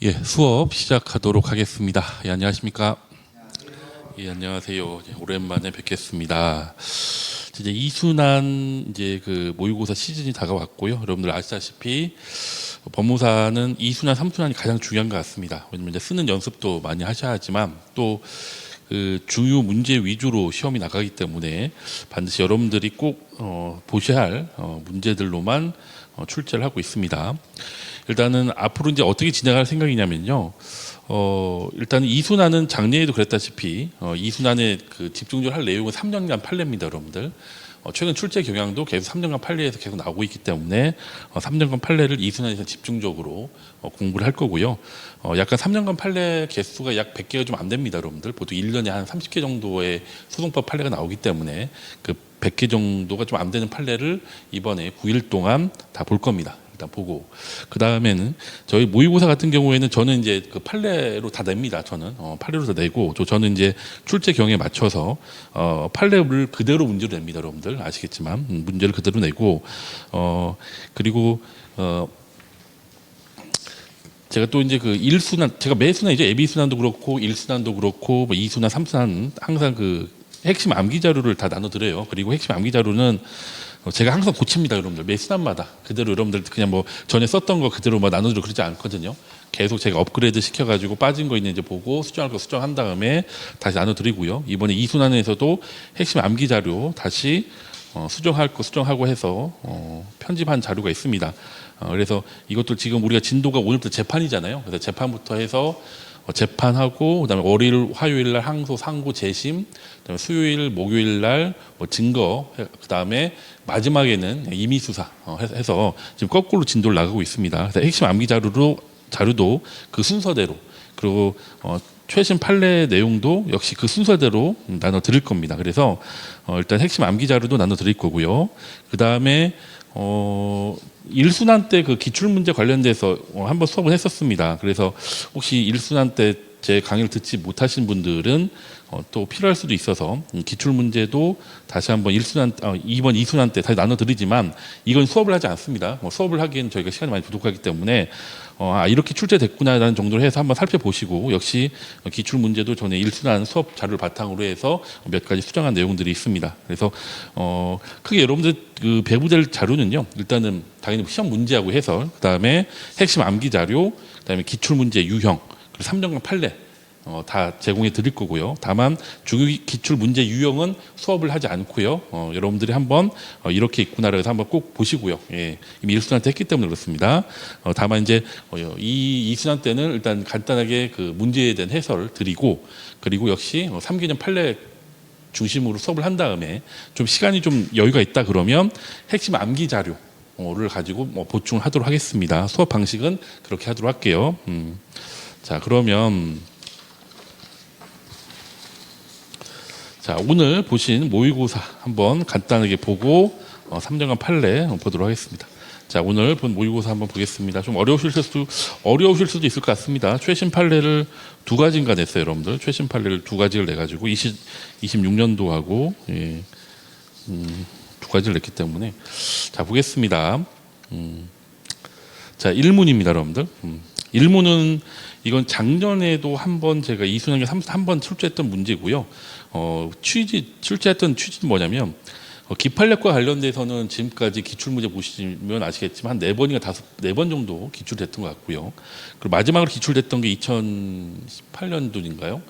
예, 수업 시작하도록 하겠습니다. 예, 안녕하십니까? 예, 안녕하세요. 예, 오랜만에 뵙겠습니다. 이제 이순환 이제 그 모의고사 시즌이 다가왔고요. 여러분들 아시다시피 법무사는 이순환, 삼순환이 가장 중요한 것 같습니다. 왜냐면 이제 쓰는 연습도 많이 하셔야 하지만 또 그 주요 문제 위주로 시험이 나가기 때문에 반드시 여러분들이 꼭 보셔야 할 문제들로만 출제를 하고 있습니다. 일단은 앞으로 이제 어떻게 진행할 생각이냐면요. 일단 이순환은 작년에도 그랬다시피 이순환의 그 집중적으로 할 내용은 3년간 판례입니다, 여러분들. 최근 출제 경향도 계속 3년간 판례에서 계속 나오고 있기 때문에 3년간 판례를 이순환에서 집중적으로 공부를 할 거고요. 약간 3년간 판례 개수가 약 100개가 좀 안 됩니다, 여러분들. 보통 1년에 한 30개 정도의 소송법 판례가 나오기 때문에 그 100개 정도가 좀 안 되는 판례를 이번에 9일 동안 다 볼 겁니다. 일단 보고 그 다음에는 저희 모의고사 같은 경우에는 저는 이제 그 판례로 다 냅니다. 저는 판례로 다 내고 저는 이제 출제 경에 맞춰서 판례를 그대로 문제로 냅니다. 여러분들 아시겠지만 문제를 그대로 내고 그리고 제가 또 이제 그 1순환 제가 매순환 이제 예비순환도 그렇고 1순환도 그렇고 뭐 2순환, 3순환 항상 그 핵심 암기 자료를 다 나눠드려요. 그리고 핵심 암기 자료는 제가 항상 고칩니다, 여러분들. 매 순환마다 그대로 여러분들 그냥 뭐 전에 썼던 거 그대로 뭐 나눠주고 그러지 않거든요. 계속 제가 업그레이드 시켜가지고 빠진 거 있는지 보고 수정할 거 수정한 다음에 다시 나눠드리고요. 이번에 이순환에서도 핵심 암기 자료 다시 수정할 거 수정하고 해서 편집한 자료가 있습니다. 그래서 이것도 지금 우리가 진도가 오늘부터 재판이잖아요. 그래서 재판부터 해서 재판하고 그다음에 월요일, 화요일 날 항소, 상고, 재심, 그다음에 수요일, 목요일 날 뭐 증거, 그다음에 마지막에는 임의 수사 해서 지금 거꾸로 진도를 나가고 있습니다. 그래서 핵심 암기 자료도 그 순서대로 그리고 최신 판례 내용도 역시 그 순서대로 나눠 드릴 겁니다. 그래서 일단 핵심 암기 자료도 나눠 드릴 거고요. 그다음에 1순환 때 그 기출문제 관련돼서 한번 수업을 했었습니다. 그래서 혹시 1순환 때 제 강의를 듣지 못하신 분들은 또 필요할 수도 있어서 기출문제도 다시 한번 2번 2순환 때 다시 나눠드리지만 이건 수업을 하지 않습니다. 수업을 하기엔 저희가 시간이 많이 부족하기 때문에 이렇게 출제됐구나라는 정도로 해서 한번 살펴보시고 역시 기출문제도 전에 1순환 수업 자료를 바탕으로 해서 몇 가지 수정한 내용들이 있습니다. 그래서 크게 여러분들 그 배부될 자료는요. 일단은 당연히 시험 문제하고 해설, 그다음에 핵심 암기 자료, 그다음에 기출문제 유형, 그리고 3년간 판례 다 제공해 드릴 거고요. 다만 중요 기출 문제 유형은 수업을 하지 않고요. 여러분들이 한번 이렇게 있구나라고 해서 한번 꼭 보시고요. 예, 이미 1순환 때 했기 때문에 그렇습니다. 다만 이제 이 2순환 때는 일단 간단하게 그 문제에 대한 해설을 드리고 그리고 역시 3개년 판례 중심으로 수업을 한 다음에 좀 시간이 좀 여유가 있다 그러면 핵심 암기 자료를 가지고 보충을 하도록 하겠습니다. 수업 방식은 그렇게 하도록 할게요. 자, 그러면 자, 오늘 보신 모의고사 한번 간단하게 보고 3년간 판례 보도록 하겠습니다. 자, 오늘 본 모의고사 한번 보겠습니다. 좀 어려우실 수도 있을 것 같습니다. 최신 판례를 2가지인가 냈어요, 여러분들. 최신 판례를 2가지를 내가지고 26년도하고 2가지를 냈기 때문에 자, 보겠습니다. 자, 1문입니다, 여러분들. 1문은 이건 작년에도 한번 제가 이순환에 한번 출제했던 문제고요. 출제했던 취지는 뭐냐면 기판력과 관련돼서는 지금까지 기출문제 보시면 아시겠지만 한 4번인가 4번 정도 기출됐던 것 같고요. 그리고 마지막으로 기출됐던 게 2018년도인가요?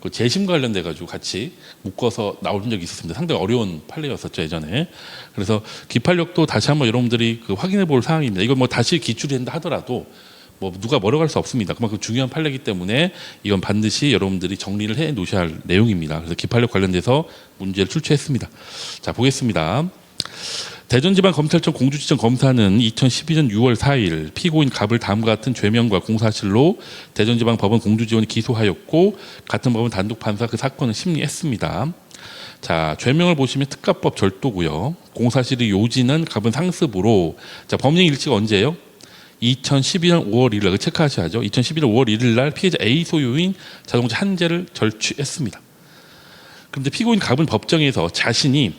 그 재심 관련돼 가지고 같이 묶어서 나온 적이 있었습니다. 상당히 어려운 판례였었죠, 예전에. 그래서 기판력도 다시 한번 여러분들이 그 확인해 볼 사항입니다. 이건 뭐 다시 기출이 된다 하더라도 뭐 누가 뭐라고 할 수 없습니다. 그만큼 중요한 판례이기 때문에 이건 반드시 여러분들이 정리를 해 놓으셔야 할 내용입니다. 그래서 기판력 관련돼서 문제를 출제했습니다. 자, 보겠습니다. 대전지방검찰청 공주지청 검사는 2012년 6월 4일 피고인 갑을 다음과 같은 죄명과 공사실로 대전지방법원 공주지원이 기소하였고 같은 법원 단독판사 그 사건을 심리했습니다. 자, 죄명을 보시면 특가법 절도고요. 공사실의 요지는 갑은 상습으로 자, 범행 일치가 언제예요? 2012년 5월 1일 날 체크하셔야죠. 2011년 5월 1일 날 피해자 A 소유인 자동차 한 대를 절취했습니다. 그런데 피고인 갑은 법정에서 자신이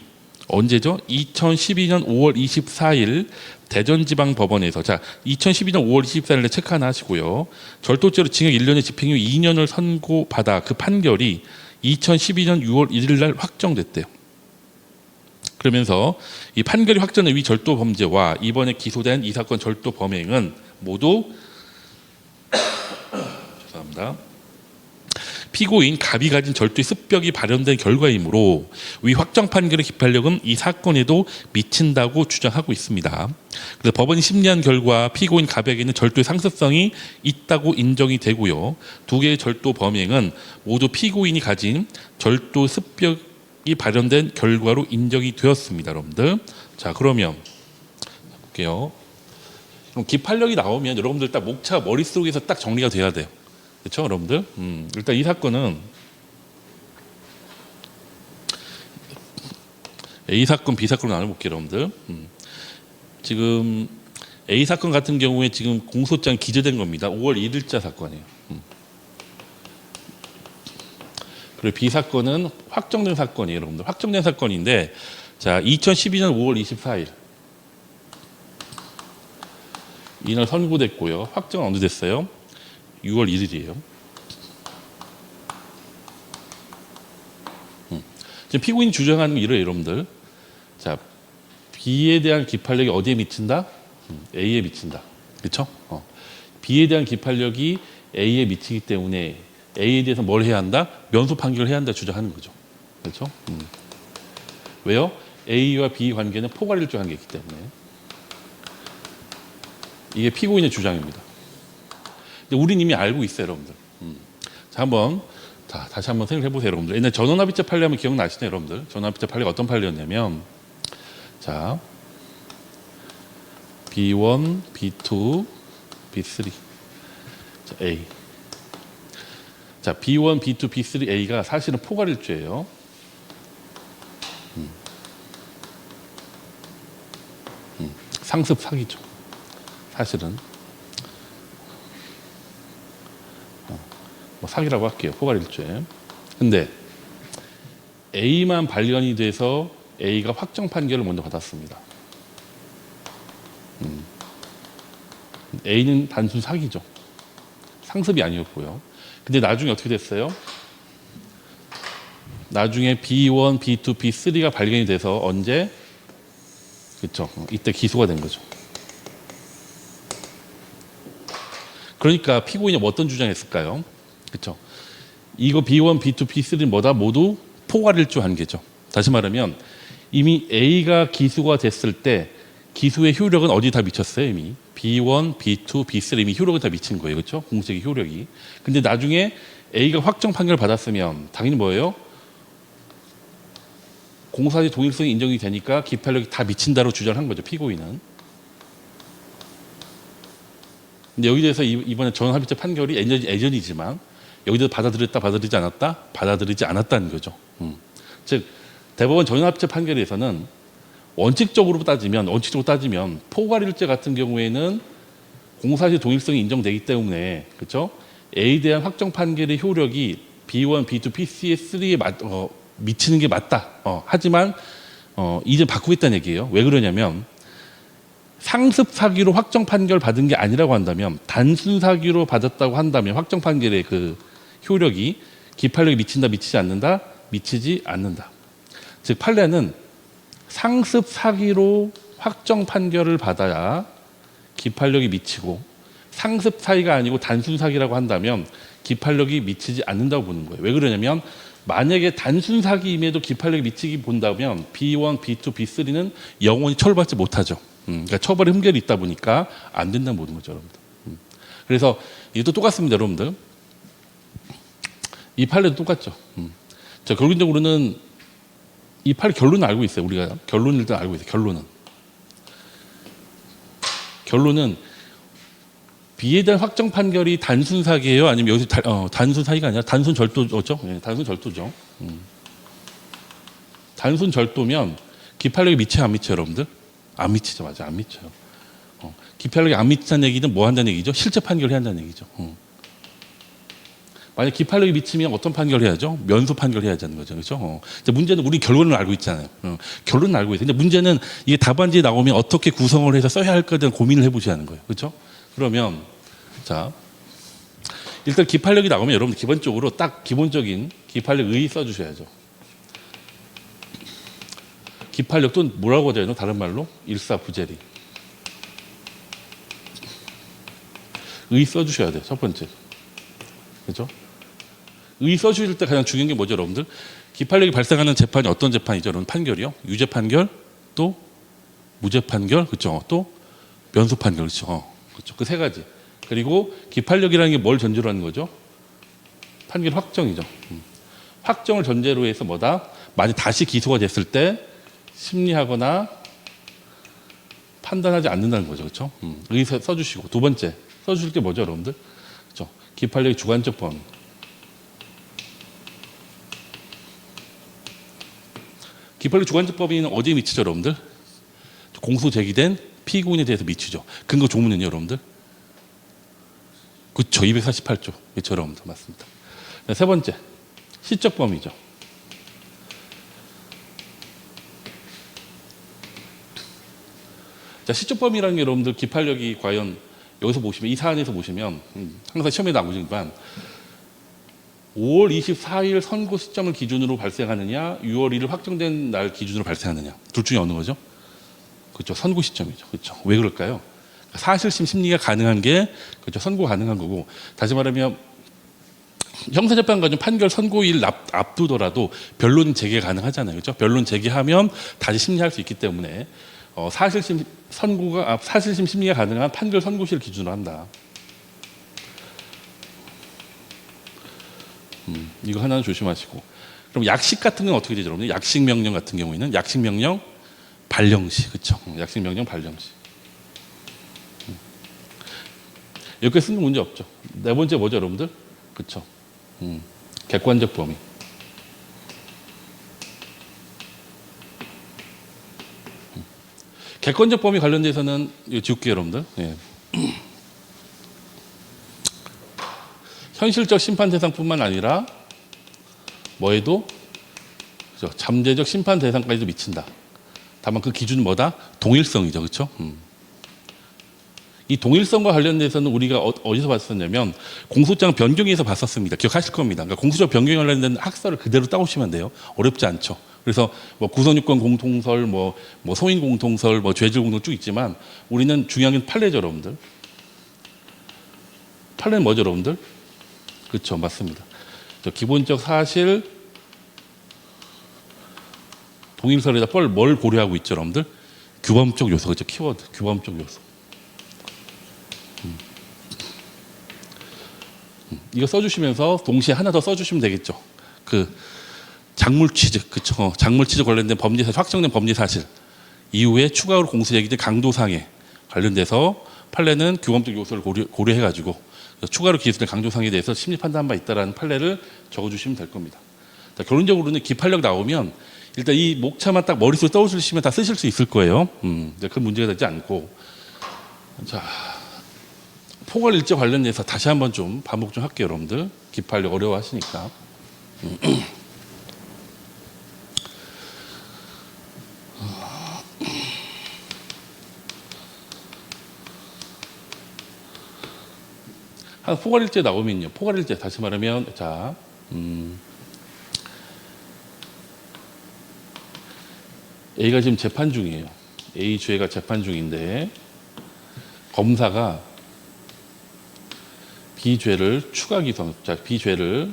언제죠? 2012년 5월 24일 대전지방법원에서, 자, 2012년 5월 24일에 체크 하나 하시고요. 절도죄로 징역 1년에 집행유 2년을 선고받아 그 판결이 2012년 6월 1일 날 확정됐대요. 그러면서 이 판결이 확정된 위 절도 범죄와 이번에 기소된 이 사건 절도 범행은 모두 죄송합니다. 피고인 갑이 가진 절도의 습벽이 발현된 결과이므로 위 확정 판결의 기판력은 이 사건에도 미친다고 주장하고 있습니다. 그래서 법원이 심리한 결과 피고인 갑에게는 절도의 상습성이 있다고 인정이 되고요. 두 개의 절도 범행은 모두 피고인이 가진 절도 습벽이 발현된 결과로 인정이 되었습니다. 여러분들. 자, 그러면 볼게요. 그럼 기판력이 나오면 여러분들 딱 목차 머릿속에서 딱 정리가 돼야 돼요. 그렇죠, 여러분들? 일단 이 사건은 A 사건, B 사건으로 나눠볼게요, 여러분들. 지금 A 사건 같은 경우에 지금 공소장 기재된 겁니다. 5월 1일자 사건이에요. 그리고 B 사건은 확정된 사건이에요, 여러분들. 확정된 사건인데, 자, 2012년 5월 24일 이날 선고됐고요. 확정은 언제 됐어요? 6월 1일이에요. 지금 피고인이 주장하는 건 이래요, 여러분들. 자, B에 대한 기판력이 어디에 미친다? A에 미친다. 그렇죠? B에 대한 기판력이 A에 미치기 때문에 A에 대해서 뭘 해야 한다? 면소 판결을 해야 한다 주장하는 거죠. 그렇죠? 왜요? A와 B 관계는 포괄일조 관계이기 때문에. 이게 피고인의 주장입니다. 근데 우리는 이미 알고 있어요, 여러분들. 자, 다시 한번 생각해 보세요, 여러분들. 옛날 전원합의체 판례 하면 기억나시죠, 여러분들? 전원합의체 판례가 어떤 판례였냐면, 자, B1, B2, B3, 자, A. 자, B1, B2, B3, A가 사실은 포괄일조예요. 상습 사기죠. 사실은. 뭐 사기라고 할게요. 포괄일조에. 근데 A만 발견이 돼서 A가 확정 판결을 먼저 받았습니다. A는 단순 사기죠. 상습이 아니었고요. 근데 나중에 어떻게 됐어요? 나중에 B1, B2, B3가 발견이 돼서 언제? 그렇죠. 이때 기소가 된 거죠. 그러니까 피고인이 어떤 주장했을까요? 그렇죠. 이거 B1, B2, B3는 뭐다? 모두 포괄일조 한계죠. 다시 말하면 이미 A가 기소가 됐을 때 기소의 효력은 어디 다 미쳤어요? 이미 B1, B2, B3 이미 효력은 다 미친 거예요. 그렇죠? 공소의 효력이. 근데 나중에 A가 확정 판결을 받았으면 당연히 뭐예요? 공사의 동일성이 인정이 되니까 기판력이 다 미친다로 주장한 거죠. 피고인은. 근데 여기 대해서 이번에 전원합의체 판결이 예전이지만 여기서 받아들였다, 받아들이지 않았다, 받아들이지 않았다는 거죠. 즉 대법원 전원합의체 판결에서는 원칙적으로 따지면 포괄일제 같은 경우에는 공사시 동일성이 인정되기 때문에 그렇죠? A에 대한 확정 판결의 효력이 B1, B2, B3에 미치는 게 맞다. 하지만 이제 바꾸겠다는 얘기예요. 왜 그러냐면 상습 사기로 확정 판결 받은 게 아니라고 한다면 단순 사기로 받았다고 한다면 확정 판결의 그 효력이 기판력이 미친다, 미치지 않는다, 미치지 않는다. 즉 판례는 상습 사기로 확정 판결을 받아야 기판력이 미치고 상습 사기가 아니고 단순 사기라고 한다면 기판력이 미치지 않는다고 보는 거예요. 왜 그러냐면 만약에 단순 사기임에도 기판력이 미치기 본다면 B1, B2, B3는 영원히 처벌받지 못하죠. 그러니까 처벌의 흠결이 있다 보니까 안 된다는 보는 거죠, 여러분들. 그래서 이것도 똑같습니다, 여러분들. 이 판례도 똑같죠. 자, 결론적으로는 이 판례 결론은 알고 있어요. 우리가 결론을 일단 알고 있어요. 결론은 B에 대한 확정 판결이 단순 사기예요? 아니면 여기서 단순 사기가 아니라 단순 절도죠? 네, 단순 절도죠. 단순 절도면 기판력이 미쳐요, 안 미쳐요, 여러분들? 안 미치죠, 맞아, 안 미쳐요. 기판력이 안 미친다는 얘기는 뭐 한다는 얘기죠? 실제 판결을 해야 한다는 얘기죠. 만약 기판력이 미치면 어떤 판결해야죠? 면소 판결해야 하는 거죠. 그렇죠? 이제 문제는 우리 결론을 알고 있잖아요. 결론은 알고 있어요. 근데 문제는 이게 답안지에 나오면 어떻게 구성을 해서 써야 할까에 대한 고민을 해보셔야 하는 거예요. 그렇죠? 그러면 자 일단 기판력이 나오면 여러분 기본적으로 딱 기본적인 기판력 의 써주셔야죠. 기판력 또는 뭐라고 하죠? 다른 말로 일사부재리. 의 써주셔야 돼요. 첫 번째. 그렇죠? 의 써주실 때 가장 중요한 게 뭐죠, 여러분들? 기판력이 발생하는 재판이 어떤 재판이죠? 여러분 판결이요. 유죄 판결, 또 무죄 판결, 그렇죠? 또 면소 판결, 그렇죠? 그렇죠. 그 세 가지. 그리고 기판력이라는 게 뭘 전제로 하는 거죠? 판결 확정이죠. 확정을 전제로 해서 뭐다? 만약 다시 기소가 됐을 때 심리하거나 판단하지 않는다는 거죠, 그렇죠? 의 써주시고 두 번째 써주실 게 뭐죠, 여러분들? 그렇죠? 기판력의 주관적 범위. 기판력 주관적 범위는 어디에 미치죠, 여러분들? 공소 제기된 피고인에 대해서 미치죠. 근거 조문은요, 여러분들? 그렇죠, 248조. 그렇죠, 여러분들 맞습니다. 세 번째, 시적 범위죠. 자, 시적 범위라는 게 여러분들 기판력이 과연 여기서 보시면 이 사안에서 보시면 항상 시험에 나오지만 5월 24일 선고 시점을 기준으로 발생하느냐, 6월 1일 확정된 날 기준으로 발생하느냐, 둘 중에 어느 거죠? 그렇죠, 선고 시점이죠. 그렇죠. 왜 그럴까요? 사실심 심리가 가능한 게 그렇죠, 선고 가능한 거고, 다시 말하면 형사재판 과정 판결 선고일 앞두더라도 변론 제기 가능하잖아요. 그렇죠? 변론 제기하면 다시 심리할 수 있기 때문에 사실심 선고가 사실심 심리가 가능한 판결 선고시를 기준으로 한다. 이거 하나는 조심하시고. 그럼 약식 같은 건 어떻게 되죠, 여러분? 약식 명령 같은 경우에는 약식 명령 발령시, 그렇죠? 약식 명령 발령시. 이렇게 쓰는 문제 없죠. 네 번째 뭐죠, 여러분들? 그렇죠? 객관적 범위. 객관적 범위 관련돼서는 이거 지울게요, 여러분들. 예. 현실적 심판 대상뿐만 아니라 뭐에도 그렇죠? 잠재적 심판 대상까지도 미친다. 다만 그 기준은 뭐다? 동일성이죠, 그렇죠? 이 동일성과 관련돼서는 우리가 어디서 봤었냐면 공소장 변경에서 봤었습니다. 기억하실 겁니다. 그러니까 공소장 변경에 관련된 학설을 그대로 따오시면 돼요. 어렵지 않죠. 그래서 뭐 구성요건 공통설, 뭐 소인 공통설, 뭐 죄질 공통 쭉 있지만 우리는 중요한 게 판례죠, 여러분들. 판례는 뭐죠, 여러분들? 그렇죠, 맞습니다. 기본적 사실 동일설에다 뭘 고려하고 있죠, 여러분들? 규범적 요소, 그렇죠? 키워드, 규범적 요소. 이거 써주시면서 동시에 하나 더 써주시면 되겠죠. 그 작물 취득, 그쵸? 작물 취득 관련된 범죄 사실, 확정된 범죄 사실 이후에 추가로 공소 제기된 강도상해 관련돼서 판례는 규범적 요소를 고려해가지고 추가로 기소된 강도상해에 대해서 심리 판단한 바 있다라는 판례를 적어주시면 될 겁니다. 자, 결론적으로는 기판력 나오면 일단 이 목차만 딱 머릿속에 떠오르시면 다 쓰실 수 있을 거예요. 큰 문제가 되지 않고. 자. 포괄일제 관련해서 다시 한번 좀 반복 좀 할게요, 여러분들. 기판력 어려워하시니까. 한 포괄일제 나오면요. 포괄일제 다시 말하면 자, A가 지금 재판 중이에요. A 죄가 재판 중인데 검사가 B 죄를 추가 기소, 자, B 죄를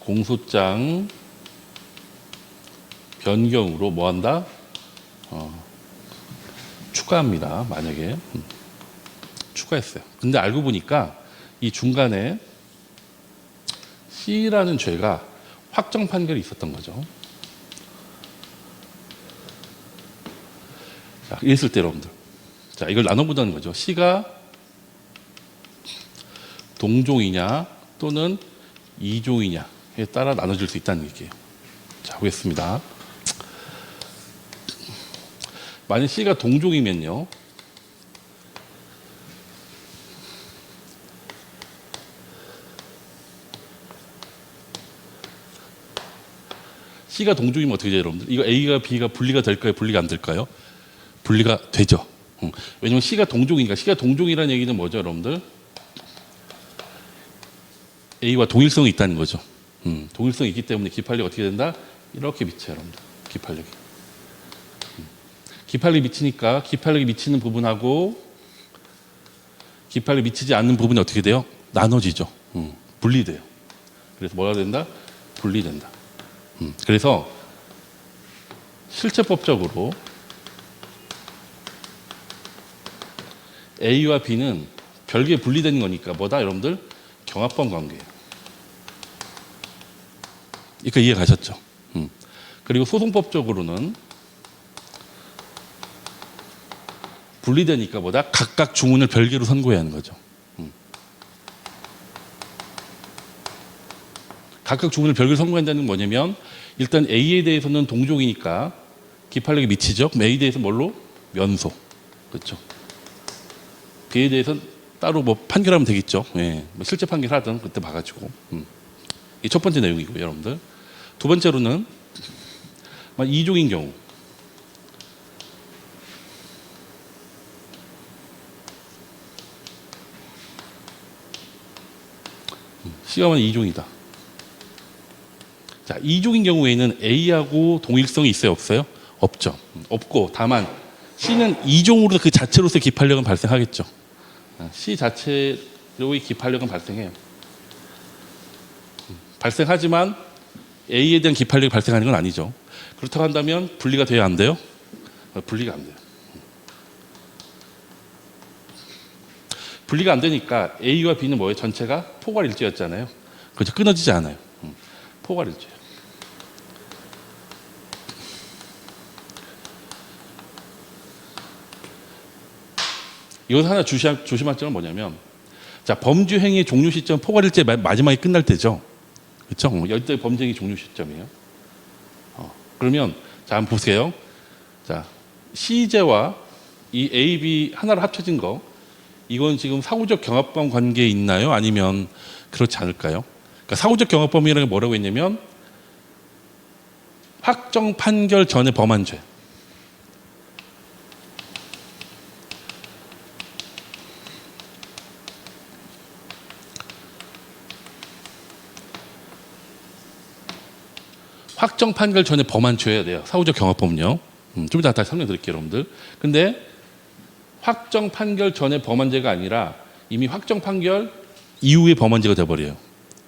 공소장 변경으로 뭐 한다? 추가합니다. 만약에 추가했어요. 근데 알고 보니까 이 중간에 C라는 죄가 확정 판결이 있었던 거죠. 자, 이랬을 때 여러분들, 자, 이걸 나눠보자는 거죠. C가 동종이냐 또는 이종이냐에 따라 나눠질 수 있다는 얘기예요. 자, 보겠습니다. 만약 C가 동종이면요, C가 동종이면 어떻게 돼요, 여러분들? 이거 A가 B가 분리가 될까요? 분리가 안 될까요? 분리가 되죠. 왜냐면 C가 동종이니까. C가 동종이라는 얘기는 뭐죠, 여러분들? A와 동일성이 있다는 거죠. 동일성이 있기 때문에 기팔력이 어떻게 된다? 이렇게 미쳐요, 여러분들. 기팔력이. 기팔력이 미치니까 기팔력이 미치는 부분하고 기팔력이 미치지 않는 부분이 어떻게 돼요? 나눠지죠. 분리돼요. 그래서 뭐가 된다? 분리된다. 그래서 실제법적으로 A와 B는 별개 분리되는 거니까 뭐다, 여러분들? 경합범 관계예요. 그러니까 이해 가셨죠? 그리고 소송법적으로는 분리되니까 뭐다? 각각 주문을 별개로 선고해야 하는 거죠. 각각 주문을 별개로 선고한다는 건 뭐냐면 일단 A에 대해서는 동종이니까 기팔력이 미치죠. 그럼 A에 대해서 뭘로? 면소. 그렇죠. B에 대해서는 따로 뭐 판결하면 되겠죠. 예. 뭐 실제 판결하든 그때 봐가지고. 이 첫 번째 내용이고요, 여러분들. 두 번째로는 이종인 경우. C가 만약 이종이다. 자, 이종인 경우에는 A하고 동일성이 있어요, 없어요? 없죠. 없고 다만 C는 이종으로 그 자체로서의 기팔력은 발생하겠죠. C 자체로의 기팔력은 발생해요. 발생하지만 A에 대한 기팔력이 발생하는 건 아니죠. 그렇다고 한다면 분리가 돼야 안 돼요? 분리가 안 돼요. 분리가 안 되니까 A와 B는 뭐예요? 전체가 포괄일체였잖아요. 그렇죠? 끊어지지 않아요. 포괄일체예요. 이것을 하나 조심할 점은 뭐냐면, 자, 범죄 행위의 종료 시점 포괄일제 마지막에 끝날 때죠. 그렇죠? 이때 범죄 행위 종료 시점이에요. 그러면 자, 한번 보세요. 자, C죄와 이 A, B 하나로 합쳐진 거, 이건 지금 사후적 경합범 관계에 있나요? 아니면 그렇지 않을까요? 그러니까 사후적 경합범이라는 게 뭐라고 했냐면 확정 판결 전에 범한 죄. 확정 판결 전에 범한 죄여야 돼요. 사후적 경합범은요. 좀 이따 다시 설명드릴게요, 여러분들. 근데 확정 판결 전에 범한 죄가 아니라 이미 확정 판결 이후에 범한 죄가 돼버려요.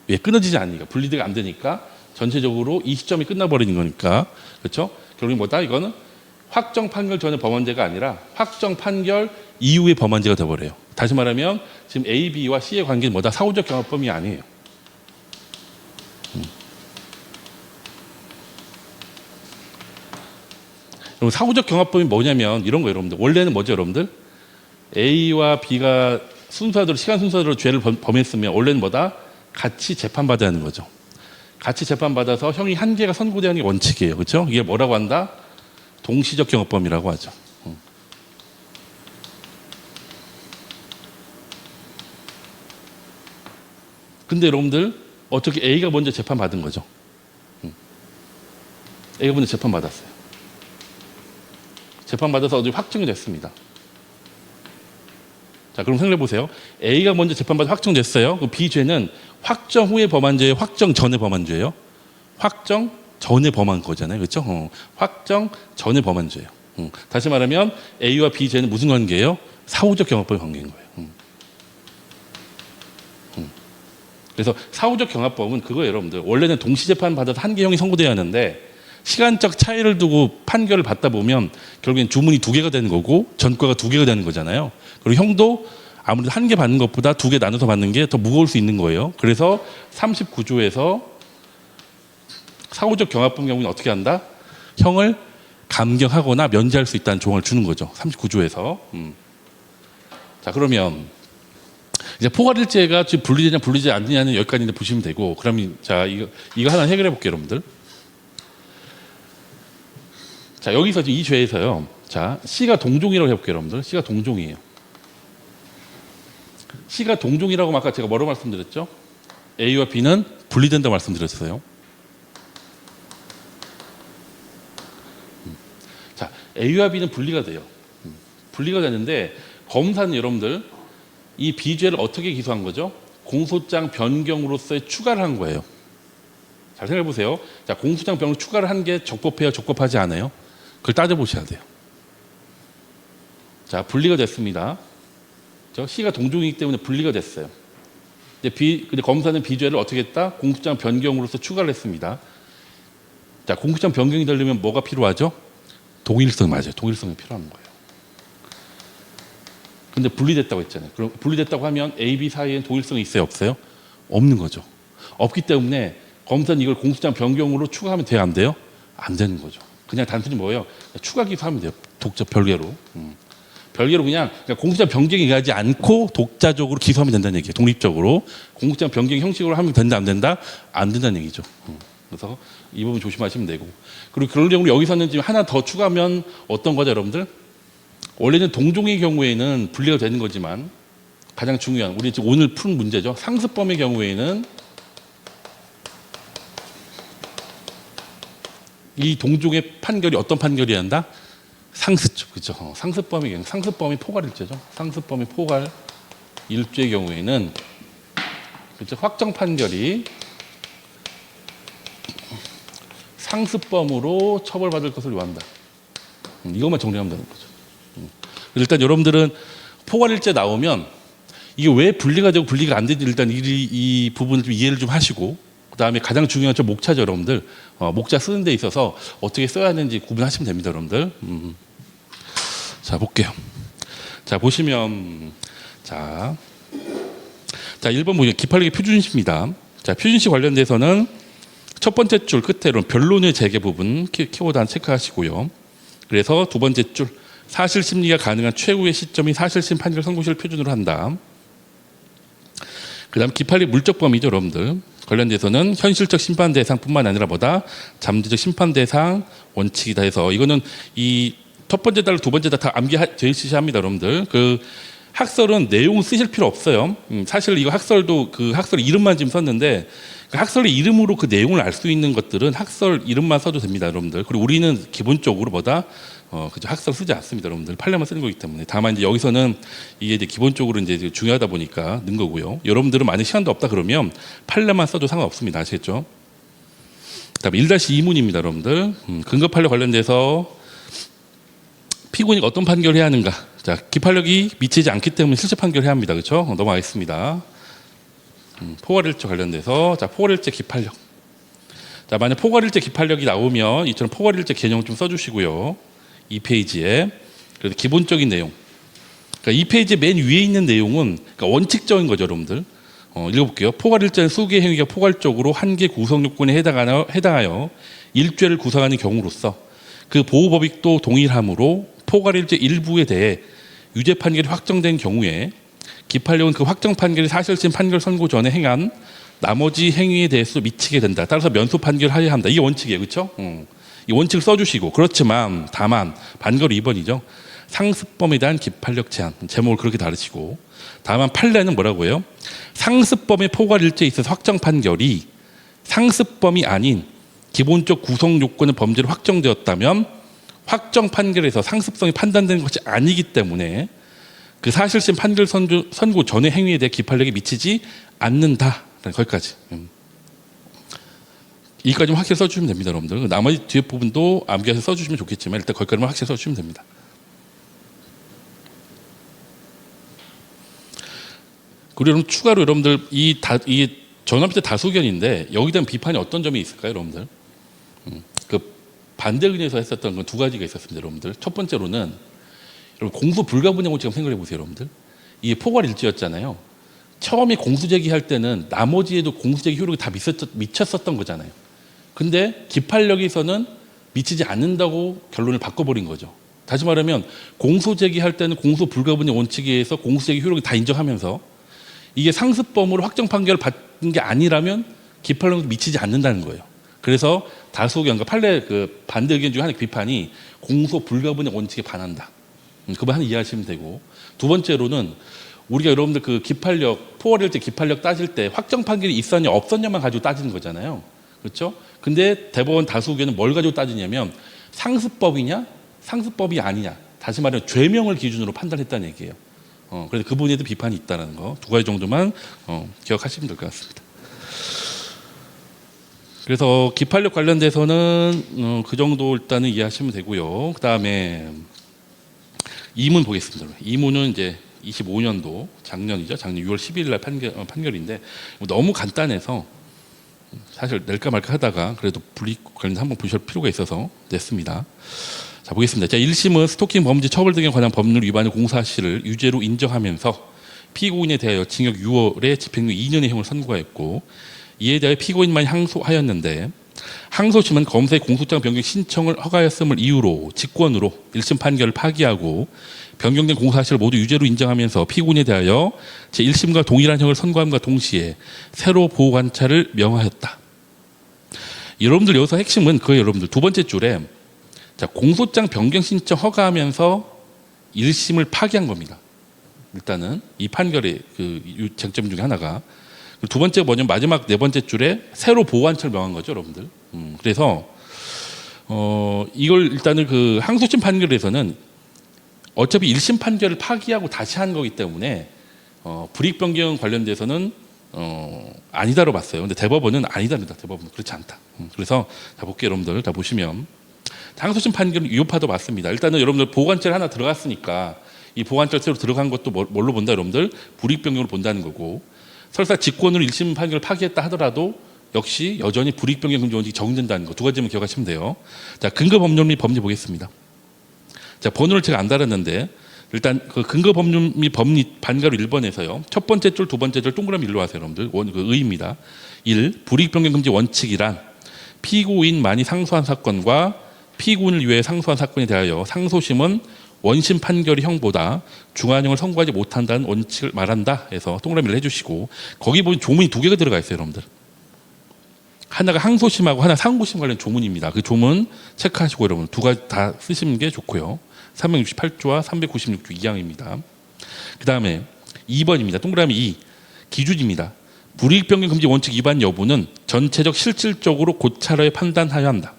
왜? 끊어지지 않으니까. 분리가 안 되니까 전체적으로 이 시점이 끝나버리는 거니까. 그렇죠? 결국엔 뭐다? 이거는 확정 판결 전에 범한 죄가 아니라 확정 판결 이후에 범한 죄가 돼버려요. 다시 말하면 지금 A, B와 C의 관계는 뭐다? 사후적 경합범이 아니에요. 사후적 경합범이 뭐냐면 이런 거예요, 여러분들. 원래는 뭐죠, 여러분들? A와 B가 순서대로, 시간 순서대로 죄를 범했으면 원래는 뭐다? 같이 재판받아야 하는 거죠. 같이 재판받아서 형이 한 개가 선고되는 게 원칙이에요. 그렇죠? 이게 뭐라고 한다? 동시적 경합범이라고 하죠. 근데 여러분들 어떻게 A가 먼저 재판받은 거죠? A가 먼저 재판받았어요. 재판받아서 어디 확정이 됐습니다. 자, 그럼 생각해 보세요. A가 먼저 재판받아 확정됐어요. 그럼 B 죄는 확정 후에 범한 죄예요? 확정 전에 범한 죄예요? 확정 전에 범한 거잖아요. 그렇죠? 확정 전에 범한 죄예요. 다시 말하면 A와 B 죄는 무슨 관계예요? 사후적 경합범의 관계인 거예요. 그래서 사후적 경합범은 그거예요, 여러분들. 원래는 동시 재판 받아서 한 개 형이 선고돼야 하는데 시간적 차이를 두고 판결을 받다 보면 결국엔 주문이 두 개가 되는 거고 전과가 두 개가 되는 거잖아요. 그리고 형도 아무래도 한 개 받는 것보다 두 개 나눠서 받는 게 더 무거울 수 있는 거예요. 그래서 39조에서 사후적 경합범 경우는 어떻게 한다? 형을 감경하거나 면제할 수 있다는 조항을 주는 거죠. 39조에서. 자, 그러면 이제 포괄일제가 지금 분리되냐 분리되지 않느냐는 여기까지 보시면 되고, 그러면 자, 이거 하나 해결해 볼게요, 여러분들. 자, 여기서 이 죄에서요. 자, C가 동종이라고 해볼게요, 여러분들. C가 동종이에요. C가 동종이라고 아까 제가 뭐라고 말씀드렸죠? A와 B는 분리된다고 말씀드렸어요. A와 B는 분리가 돼요. 분리가 되는데 검사는 여러분들 이 비죄를 어떻게 기소한 거죠? 공소장 변경으로서의 추가를 한 거예요. 잘 생각해 보세요. 자, 공소장 변경 추가를 한 게 적법해요, 적법하지 않아요? 그걸 따져보셔야 돼요. 자, 분리가 됐습니다. C가 동종이기 때문에 분리가 됐어요. 근데 검사는 비죄를 어떻게 했다? 공소장 변경으로서 추가를 했습니다. 자, 공소장 변경이 되려면 뭐가 필요하죠? 동일성 맞아요. 동일성이 필요한 거예요. 근데 분리됐다고 했잖아요. 그럼 분리됐다고 하면 A, B 사이엔 동일성이 있어요, 없어요? 없는 거죠. 없기 때문에 검사는 이걸 공소장 변경으로 추가하면 돼요, 안 돼요? 안 되는 거죠. 그냥 단순히 뭐예요? 추가 기소하면 돼요. 독자 별개로. 별개로 그냥 공소장 변경이 가지 않고 독자적으로 기소하면 된다는 얘기예요. 독립적으로. 공소장 변경 형식으로 하면 된다, 안 된다? 안 된다는 얘기죠. 그래서 이 부분 조심하시면 되고. 그리고 그런 경우로 여기서는 지금 하나 더 추가하면 어떤 거죠, 여러분들? 원래는 동종의 경우에는 분리가 되는 거지만 가장 중요한 우리 지금 오늘 푼 문제죠. 상습범의 경우에는 이 동종의 판결이 어떤 판결이 한다? 상습죠. 그죠? 상습범의 경우, 상습범이 포괄일죄죠. 상습범의 포괄 일죄의 경우에는 그죠? 확정 판결이 상습범으로 처벌받을 것을 요한다. 이것만 정리하면 되는 거죠. 일단 여러분들은 포괄일죄 나오면 이게 왜 분리가 되고 분리가 안 되는지 일단 이 부분을 좀 이해를 좀 하시고, 그 다음에 가장 중요한 점 목차죠, 여러분들. 목차 쓰는 데 있어서 어떻게 써야 하는지 구분하시면 됩니다, 여러분들. 자, 볼게요. 자, 보시면 자 1번 보시면 기판력의 표준시입니다. 자, 표준시 관련돼서는 첫 번째 줄 끝에 변론의 재개 부분 키워드 한 체크하시고요. 그래서 두 번째 줄 사실 심리가 가능한 최후의 시점이 사실심 판결 선고시를 표준으로 한다. 그 다음 기판력 물적 범위죠, 여러분들. 관련돼서는 현실적 심판 대상뿐만 아니라 잠재적 심판 대상 원칙이다 해서 이거는 이 첫 번째 달, 두 번째 달 다 암기되시셔야 합니다, 여러분들. 그 학설은 내용 쓰실 필요 없어요. 사실 이거 학설도 그 학설 이름만 지금 썼는데 그 학설의 이름으로 그 내용을 알 수 있는 것들은 학설 이름만 써도 됩니다, 여러분들. 그리고 우리는 기본적으로 그죠, 학설 쓰지 않습니다, 여러분들. 판례만 쓰는 거기 때문에. 다만 이제 여기서는 이게 이제 기본적으로 이제 중요하다 보니까 넣은 거고요. 여러분들은 만약 시간도 없다 그러면 판례만 써도 상관없습니다, 아시겠죠? 그다음에 1-2문입니다, 여러분들. 근거 판례 관련돼서 피고인이 어떤 판결을 해야 하는가? 자, 기판력이 미치지 않기 때문에 실체 판결을 해야 합니다, 그렇죠? 넘어가겠습니다. 포괄일죄 관련돼서 포괄일죄 기판력. 자, 만약 포괄일죄 기판력이 나오면 이처럼 포괄일죄 개념을 좀 써주시고요. 2페이지에 그래서 기본적인 내용. 그러니까 2페이지 맨 위에 있는 내용은 그러니까 원칙적인 거죠, 여러분들. 읽어볼게요. 포괄일죄는 수개의 행위가 포괄적으로 한 개 구성 요건에 해당하여 일죄를 구성하는 경우로서 그 보호법익도 동일하므로 포괄일죄 일부에 대해 유죄 판결이 확정된 경우에 기판력은 그 확정 판결이 사실심 판결 선고 전에 행한 나머지 행위에 대해서 미치게 된다. 따라서 면소 판결하여야 한다. 이게 원칙이에요, 그렇죠? 이 원칙을 써주시고, 그렇지만 다만 반거로 2번이죠. 상습범에 대한 기판력 제한, 제목을 그렇게 다루시고, 다만 판례는 뭐라고 해요? 상습범의 포괄일죄에 있어서 확정 판결이 상습범이 아닌 기본적 구성 요건의 범죄로 확정되었다면 확정 판결에서 상습성이 판단되는 것이 아니기 때문에 그 사실심 판결 선고 전의 행위에 대해 기판력이 미치지 않는다. 거기까지. 여기까지만 확실히 써주시면 됩니다, 여러분들. 나머지 뒤에 부분도 암기해서 써주시면 좋겠지만 일단 거기까지만 확실히 써주시면 됩니다. 그리고 여러분 추가로 여러분들 이 전원비대 다소견인데 여기에 대한 비판이 어떤 점이 있을까요, 여러분들? 그 반대 의견에서 했었던 건 두 가지가 있었습니다, 여러분들. 첫 번째로는 여러분 공소 불가분의 원칙 한번 생각해 보세요, 여러분들. 이게 포괄일죄였잖아요. 처음에 공소 제기할 때는 나머지에도 공소 제기 효력이 다 미쳤었던 거잖아요. 근데 기판력에서는 미치지 않는다고 결론을 바꿔버린 거죠. 다시 말하면 공소 제기할 때는 공소 불가분의 원칙에 의해서 공소 제기 효력이 다 인정하면서 이게 상습범으로 확정 판결을 받은 게 아니라면 기판력이 미치지 않는다는 거예요. 그래서 다수 의견과 판례 그 반대 의견 중 하나의 비판이 공소 불가분의 원칙에 반한다. 그 부분 하나 이해하시면 되고, 두 번째로는 우리가 여러분들 그 기판력 포괄일죄 기판력 따질 때 확정 판결이 있었냐 없었냐만 가지고 따지는 거잖아요, 그렇죠? 근데 대법원 다수 의견은 뭘 가지고 따지냐면 상습법이냐 상습법이 아니냐. 다시 말하면 죄명을 기준으로 판단했다는 얘기예요. 그래서 그 부분에도 비판이 있다는 거 두 가지 정도만 기억하시면 될 것 같습니다. 그래서 기판력 관련돼서는 그 정도 일단은 이해하시면 되고요. 그 다음에 이문 보겠습니다. 이문은 이제 25년도 작년 6월 12일 날 판결인데 너무 간단해서 사실 낼까 말까 하다가 그래도 불이익 관련해서 한번 보실 필요가 있어서 냈습니다. 자, 보겠습니다. 자, 1심은 스토킹 범죄 처벌 등에 관한 법률 위반의 공사실을 유죄로 인정하면서 피고인에 대하여 징역 6월에 집행유예 2년의 형을 선고하였고, 이에 대하여 피고인만이 항소하였는데 항소심은 검사의 공소장 변경 신청을 허가하였음을 이유로 직권으로 1심 판결을 파기하고 변경된 공사실을 모두 유죄로 인정하면서 피고인에 대하여 제1심과 동일한 형을 선고함과 동시에 새로 보호관찰을 명하였다. 여러분들 여기서 핵심은 그거예요. 여러분들 두 번째 줄에 자, 공소장 변경 신청 허가하면서 1심을 파기한 겁니다. 일단은 이 판결의 그 쟁점 중에 하나가. 두 번째가 뭐냐면 마지막 네 번째 줄에 새로 보호관찰을 명한 거죠, 여러분들. 그래서 이걸 일단은 그 항소심 판결에서는 어차피 1심 판결을 파기하고 다시 한 거기 때문에 불이익 변경 관련돼서는 아니다로 봤어요. 근데 대법원은 아니다입니다. 대법원은 그렇지 않다. 그래서 자 볼게요, 여러분들. 자 보시면 항소심 판결은 유효파도 맞습니다. 일단은 여러분들 보호관찰 하나 들어갔으니까 이 보호관찰 새로 들어간 것도 뭘로 본다, 여러분들? 불이익 변경으로 본다는 거고, 설사 직권으로 1심 판결을 파기했다 하더라도 역시 여전히 불이익 변경 금지 원칙이 적용된다는 거 두 가지만 기억하시면 돼요. 자, 근거 법률 및 법리 보겠습니다. 자, 번호를 제가 안 달았는데 일단 그 근거 법률 및 법리 반가로 1번에서요. 첫 번째 줄, 두 번째 줄 동그라미 일로 하세요, 여러분들. 그 의입니다. 1. 불이익 변경 금지 원칙이란 피고인만이 상소한 사건과 피고인을 위해 상소한 사건에 대하여 상소심은 원심 판결의 형보다 중한형을 선고하지 못한다는 원칙을 말한다 해서 동그라미를 해주시고, 거기 보면 조문이 두 개가 들어가 있어요, 여러분들. 하나가 항소심하고 하나 상고심 관련 조문입니다. 그 조문 체크하시고 여러분 두 가지 다 쓰시는 게 좋고요. 368조와 396조 2항입니다. 그 다음에 2번입니다. 동그라미 2. 기준입니다. 불이익 변경 금지 원칙 위반 여부는 전체적 실질적으로 고찰하여 판단하여야 한다.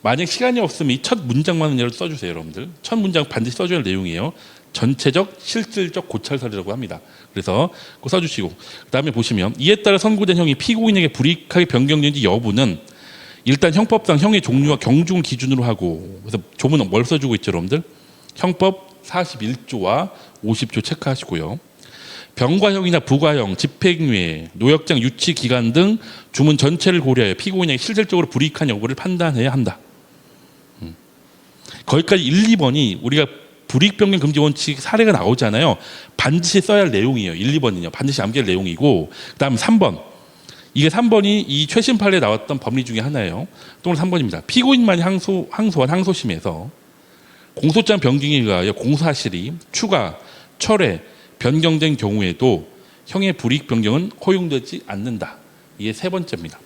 만약 시간이 없으면 이 첫 문장만이라도 써주세요, 여러분들. 첫 문장 반드시 써줘야 할 내용이에요. 전체적 실질적 고찰사례라고 합니다. 그래서 그거 써주시고, 그 다음에 보시면 이에 따라 선고된 형이 피고인에게 불이익하게 변경된지 여부는 일단 형법상 형의 종류와 경중을 기준으로 하고, 그래서 조문은 뭘 써주고 있죠, 여러분들? 형법 41조와 50조 체크하시고요. 병과형이나 부과형, 집행유예, 노역장 유치 기간 등 주문 전체를 고려하여 피고인에게 실질적으로 불이익한 여부를 판단해야 한다. 거기까지 1, 2번이 우리가 불이익 변경 금지 원칙 사례가 나오잖아요. 반드시 써야 할 내용이에요. 1, 2번은요. 반드시 암기할 내용이고, 그다음 3번. 이게 3번이 이 최신 판례에 나왔던 법리 중에 하나예요. 또 3번입니다. 피고인만이 항소한 항소심에서 공소장 변경에 의하여 공사실이 추가, 철회, 변경된 경우에도 형의 불이익 변경은 허용되지 않는다. 이게 세 번째입니다.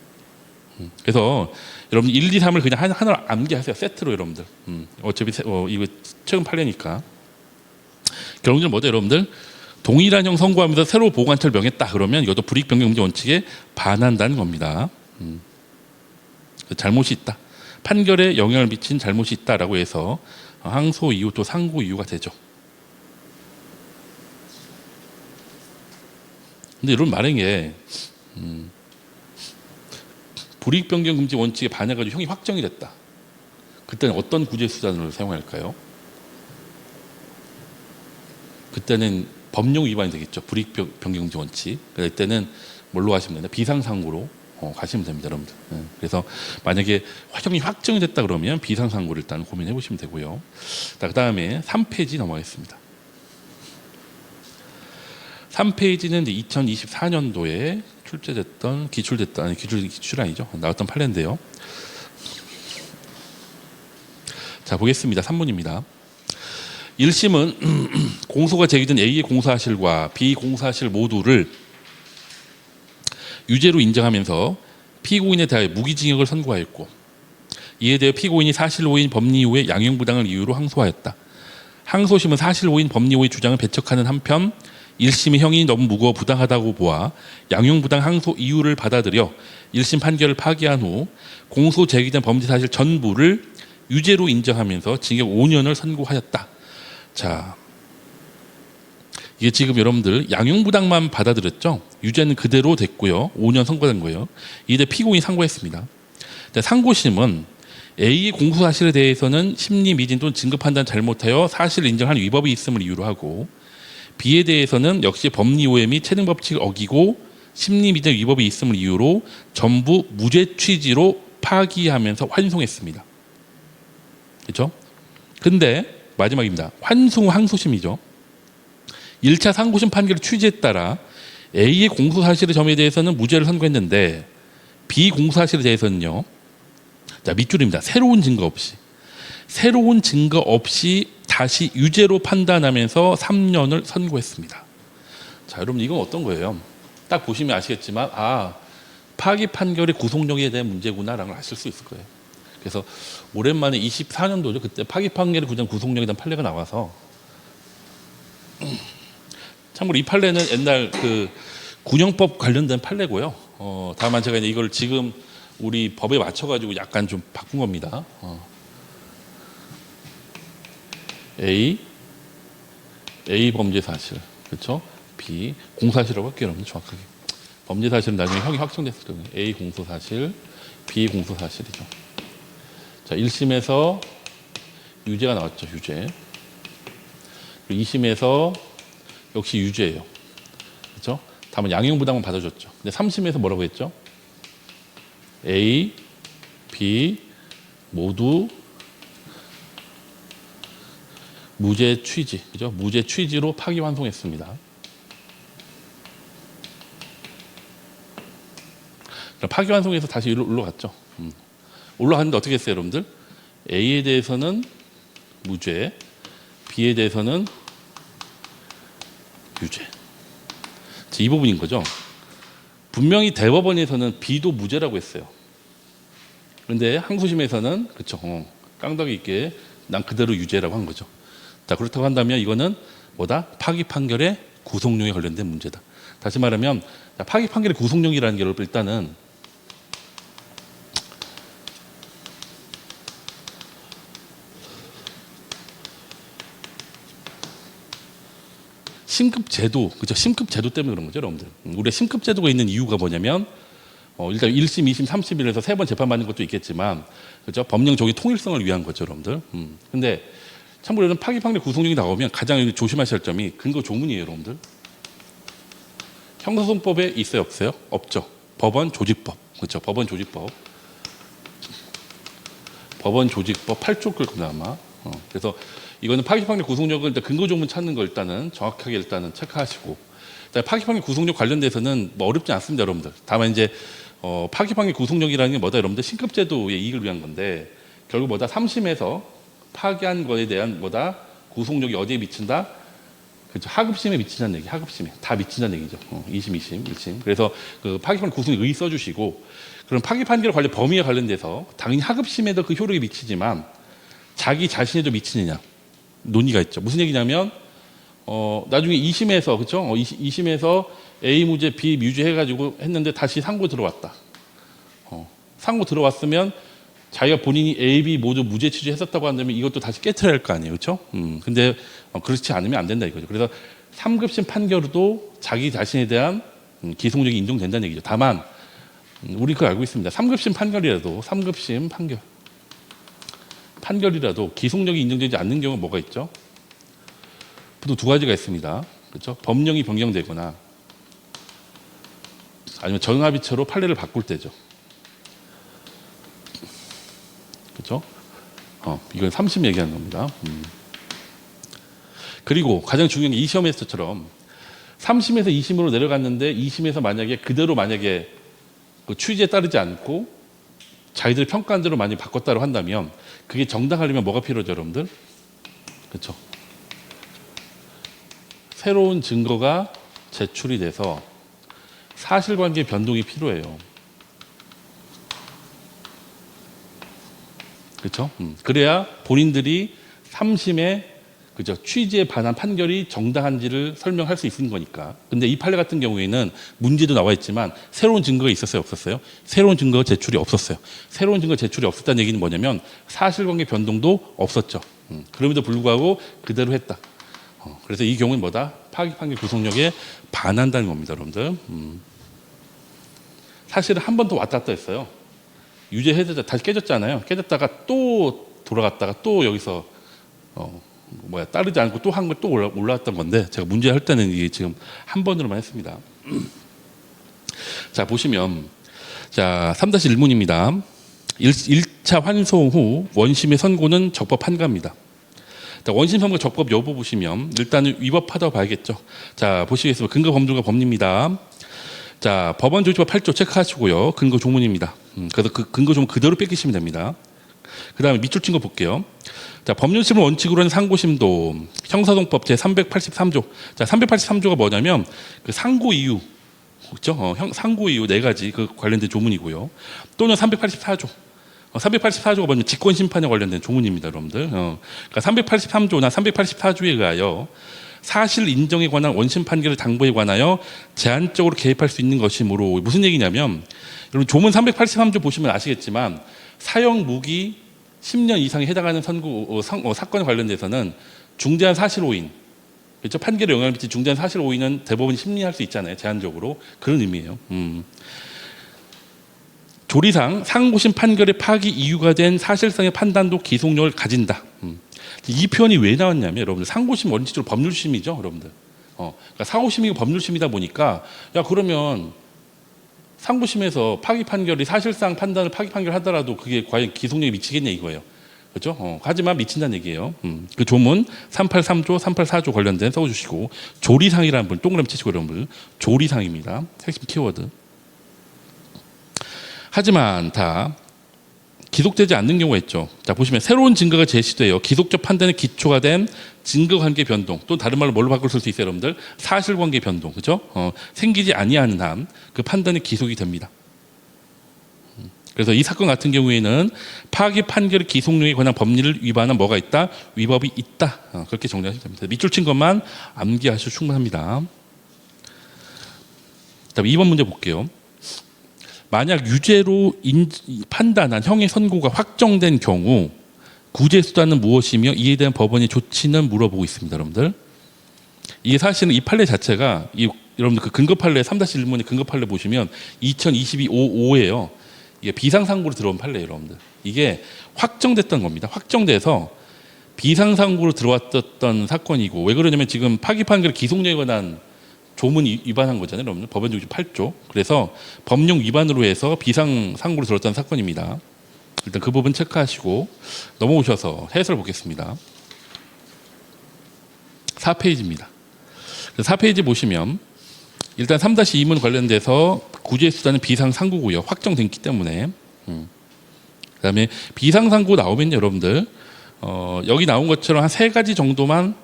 그래서 여러분 1, 2, 3을 그냥 하나로 암기하세요. 세트로 여러분들. 어차피 이거 최근 판례니까. 결론은 뭐죠, 여러분들? 동일한 형 선고하면서 새로 보호관찰 명했다. 그러면 이것도 불이익 변경 금지 원칙에 반한다는 겁니다. 잘못이 있다. 판결에 영향을 미친 잘못이 있다라고 해서 항소 이유 또 상고 이유가 되죠. 근데 이런 말인 게 불이익 변경 금지 원칙에 반해가지고 형이 확정이 됐다. 그때는 어떤 구제 수단을 사용할까요? 그때는 법령 위반이 되겠죠. 불이익 변경 금지 원칙. 그래서 이때는 뭘로 하시면 되나? 비상상고로 가시면 됩니다, 여러분들. 그래서 만약에 형이 확정이 됐다 그러면 비상상고를 일단 고민해 보시면 되고요. 그 다음에 3페이지 넘어가겠습니다. 3페이지는 2024년도에 기출 아니죠. 나왔던 판례인데요. 자, 보겠습니다. 3문입니다. 1심은 공소가 제기된 A의 공사실과 B 공사실 모두를 유죄로 인정하면서 피고인에 대하여 무기징역을 선고하였고, 이에 대해 피고인이 사실오인 법리오의 양형부당을 이유로 항소하였다. 항소심은 사실오인 법리오의 주장을 배척하는 한편 1심의 형이 너무 무거워 부당하다고 보아 양형부당 항소 이유를 받아들여 1심 판결을 파기한 후 공소 제기된 범죄 사실 전부를 유죄로 인정하면서 징역 5년을 선고하였다. 자, 이게 지금 여러분들 양형부당만 받아들였죠. 유죄는 그대로 됐고요. 5년 선고된 거예요. 이때 피고인이 상고했습니다. 상고심은 A의 공소 사실에 대해서는 심리 미진 또는 증거 판단 잘못하여 사실을 인정한 위법이 있음을 이유로 하고, B에 대해서는 역시 법리 오해 및 체능 법칙을 어기고 심리 미진 위법이 있음을 이유로 전부 무죄 취지로 파기하면서 환송했습니다. 그렇죠? 근데 마지막입니다. 환송 항소심이죠. 1차 상고심 판결의 취지에 따라 A의 공소 사실의 점에 대해서는 무죄를 선고했는데 B 공소 사실에 대해서는요. 자, 밑줄입니다. 새로운 증거 없이 다시 유죄로 판단하면서 3년을 선고했습니다. 자, 여러분 이건 어떤 거예요? 딱 보시면 아시겠지만 파기 판결의 구속력에 대한 문제구나라는 걸 아실 수 있을 거예요. 그래서 오랜만에 24년도죠. 그때 파기 판결의 구속력에 대한 판례가 나와서, 참고로 이 판례는 옛날 그 군형법 관련된 판례고요. 다만 제가 이걸 지금 우리 법에 맞춰가지고 약간 좀 바꾼 겁니다. A 범죄 사실, 그렇죠? B 공사실이라고 할게요, 여러분 정확하게. 범죄 사실은 나중에 형이 확정됐을 경우에 A 공소 사실, B 공소 사실이죠. 자, 1심에서 유죄가 나왔죠, 유죄. 2심에서 역시 유죄예요. 그렇죠? 다만 양형부당만 받아줬죠. 근데 3심에서 뭐라고 했죠? A, B 모두 무죄 취지, 그죠? 무죄 취지로 파기환송했습니다. 파기환송해서 다시 올라갔죠. 올라갔는데 어떻게 했어요, 여러분들? A에 대해서는 무죄, B에 대해서는 유죄. 이 부분인 거죠. 분명히 대법원에서는 B도 무죄라고 했어요. 그런데 항소심에서는 그렇죠. 깡다귀 있게 난 그대로 유죄라고 한 거죠. 자, 그렇다고 한다면 이거는 뭐다? 파기 판결의 구속력에 관련된 문제다. 다시 말하면 파기 판결의 구속력이라는 게 여러분 일단은 심급제도, 그죠? 심급제도 때문에 그런 거죠, 여러분들. 우리가 심급제도가 있는 이유가 뭐냐면, 일단 1심, 2심, 3심에서 3번 재판받는 것도 있겠지만, 그죠? 법령 적용 통일성을 위한 거죠, 여러분들. 근데 참고로 파기 판결 구속력이 나오면 가장 조심하셔야 할 점이 근거 조문이에요, 여러분들. 형사소송법에 있어요, 없어요? 없죠. 법원 조직법, 그렇죠? 법원 조직법 8조 끌 겁니다, 아마. 그래서 이거는 파기판결 구속력을 일단 근거 조문 찾는 거 일단은 정확하게 일단은 체크하시고, 파기판결 구속력 관련돼서는 뭐 어렵지 않습니다, 여러분들. 다만 이제 파기판결 구속력이라는 게 뭐다, 여러분들? 신급제도의 이익을 위한 건데 결국 뭐다? 3심에서 파기한 거에 대한 뭐다? 구속력이 어디에 미친다? 그렇죠. 하급심에 미친다는 얘기, 하급심에 다 미친다는 얘기죠. 2심, 2심, 1심. 그래서 그 파기판결 구속력 의 써주시고, 그럼 파기판결 관련 범위에 관련돼서 당연히 하급심에도 그 효력이 미치지만 자기 자신에도 미치느냐 논의가 있죠. 무슨 얘기냐면 나중에 2심에서 그렇죠? 2심에서 A 무죄, B 유죄 해가지고 했는데 다시 상고 들어왔다. 상고 들어왔으면 자기가 본인이 A, B 모두 무죄 취지했었다고 한다면 이것도 다시 깨트려야 할 거 아니에요, 그렇죠? 근데 그렇지 않으면 안 된다 이거죠. 그래서 3급심 판결도 자기 자신에 대한 기속력이 인정된다는 얘기죠. 다만 우리 그걸 알고 있습니다. 3급심 판결이라도 3급심 판결이라도 기속력이 인정되지 않는 경우가 뭐가 있죠? 보통 두 가지가 있습니다. 그렇죠? 법령이 변경되거나 아니면 정합의체로 판례를 바꿀 때죠. 그렇죠? 이건 3심 얘기하는 겁니다. 그리고 가장 중요한 게 이 시험에서처럼 3심에서 2심으로 내려갔는데 2심에서 만약에 그대로 만약에 그 취지에 따르지 않고 자기들의 평가한 대로 많이 바꿨다고 한다면 그게 정당하려면 뭐가 필요하죠, 여러분들? 그렇죠? 새로운 증거가 제출이 돼서 사실관계 변동이 필요해요. 그렇죠? 그래야 본인들이 3심에 그죠? 취지에 반한 판결이 정당한지를 설명할 수 있는 거니까. 근데 이 판례 같은 경우에는 문제도 나와 있지만 새로운 증거가 있었어요, 없었어요? 새로운 증거 제출이 없었어요. 새로운 증거 제출이 없었다는 얘기는 뭐냐면 사실관계 변동도 없었죠. 그럼에도 불구하고 그대로 했다. 그래서 이 경우는 뭐다? 파기 판결 구속력에 반한다는 겁니다, 여러분들. 사실은 한 번 더 왔다 갔다 했어요. 유죄해제자 다시 깨졌잖아요. 깨졌다가 또 돌아갔다가 또 여기서 따르지 않고 또 한 걸 또 올라왔던 건데 제가 문제할 때는 이게 지금 한 번으로만 했습니다. 자, 보시면 자 3-1문입니다. 1차 환송 후 원심의 선고는 적법 판가입니다. 자, 원심 선고 적법 여부 보시면 일단은 위법하다고 봐야겠죠. 자, 보시겠습니다. 근거 범주가 법리입니다. 자, 법원 조치법 8조 체크하시고요. 근거 조문입니다. 그래서 그 근거 조문 그대로 뺏기시면 됩니다. 그 다음에 밑줄 친 거 볼게요. 자, 법률심을 원칙으로 하는 상고심도 형사동법 제 383조. 자, 383조가 뭐냐면 그 상고 이유, 그렇죠? 상고 이유 네 가지 그 관련된 조문이고요. 또는 384조. 384조가 뭐냐면 직권 심판에 관련된 조문입니다, 여러분들. 그러니까 383조나 384조에 의하여 사실 인정에 관한 원심 판결의 당부에 관하여 제한적으로 개입할 수 있는 것이므로 무슨 얘기냐면 여러분 조문 383조 보시면 아시겠지만 사형 무기 10년 이상에 해당하는 사건에 관련돼서는 중대한 사실 오인, 그렇죠? 판결에 영향을 미친 중대한 사실 오인은 대법원이 심리할 수 있잖아요, 제한적으로. 그런 의미예요. 조리상 상고심 판결의 파기 이유가 된 사실상의 판단도 기속력을 가진다. 이 표현이 왜 나왔냐면 여러분들 상고심 원칙적으로 법률심이죠, 여러분들. 그러니까 상고심이고 법률심이다 보니까 야 그러면 상고심에서 파기 판결이 사실상 판단을 파기 판결하더라도 그게 과연 기속력이 미치겠냐 이거예요. 그렇죠? 하지만 미친다는 얘기예요. 그 조문 383조, 384조 관련된 써주시고 조리상이라는 분 동그라미 치시고 여러분들 조리상입니다. 핵심 키워드. 하지만 다 기속되지 않는 경우가 있죠. 자, 보시면 새로운 증거가 제시되어 기속적 판단의 기초가 된 증거관계 변동, 또 다른 말로 뭘로 바꿀 수 있어요, 여러분들? 사실관계 변동, 그렇죠? 생기지 아니하는 한 그 판단이 기속이 됩니다. 그래서 이 사건 같은 경우에는 파기 판결의 기속력에 관한 법리를 위반한 뭐가 있다? 위법이 있다. 그렇게 정리하시면 됩니다. 밑줄 친 것만 암기하셔도 충분합니다. 다음 2번 문제 볼게요. 만약 유죄로 판단한 형의 선고가 확정된 경우 구제 수단은 무엇이며 이에 대한 법원의 조치는 물어보고 있습니다, 여러분들. 이게 사실은 이 판례 자체가 여러분들 그 근거 판례 3-1문의 근거 판례 보시면 2022-5예요. 이게 비상상고로 들어온 판례예요, 여러분들. 이게 확정됐던 겁니다. 확정돼서 비상상고로 들어왔던 사건이고 왜 그러냐면 지금 파기 판결 기속력에 관한 조문 위반한 거잖아요, 여러분들. 법원 조치 8조. 그래서 법령 위반으로 해서 비상상고로 들었던 사건입니다. 일단 그 부분 체크하시고 넘어오셔서 해설 보겠습니다. 4페이지입니다. 4페이지 보시면 일단 3-2문 관련돼서 구제 수단은 비상상고고요. 확정됐기 때문에. 그다음에 비상상고 나오면 여러분들 여기 나온 것처럼 한 3가지 정도만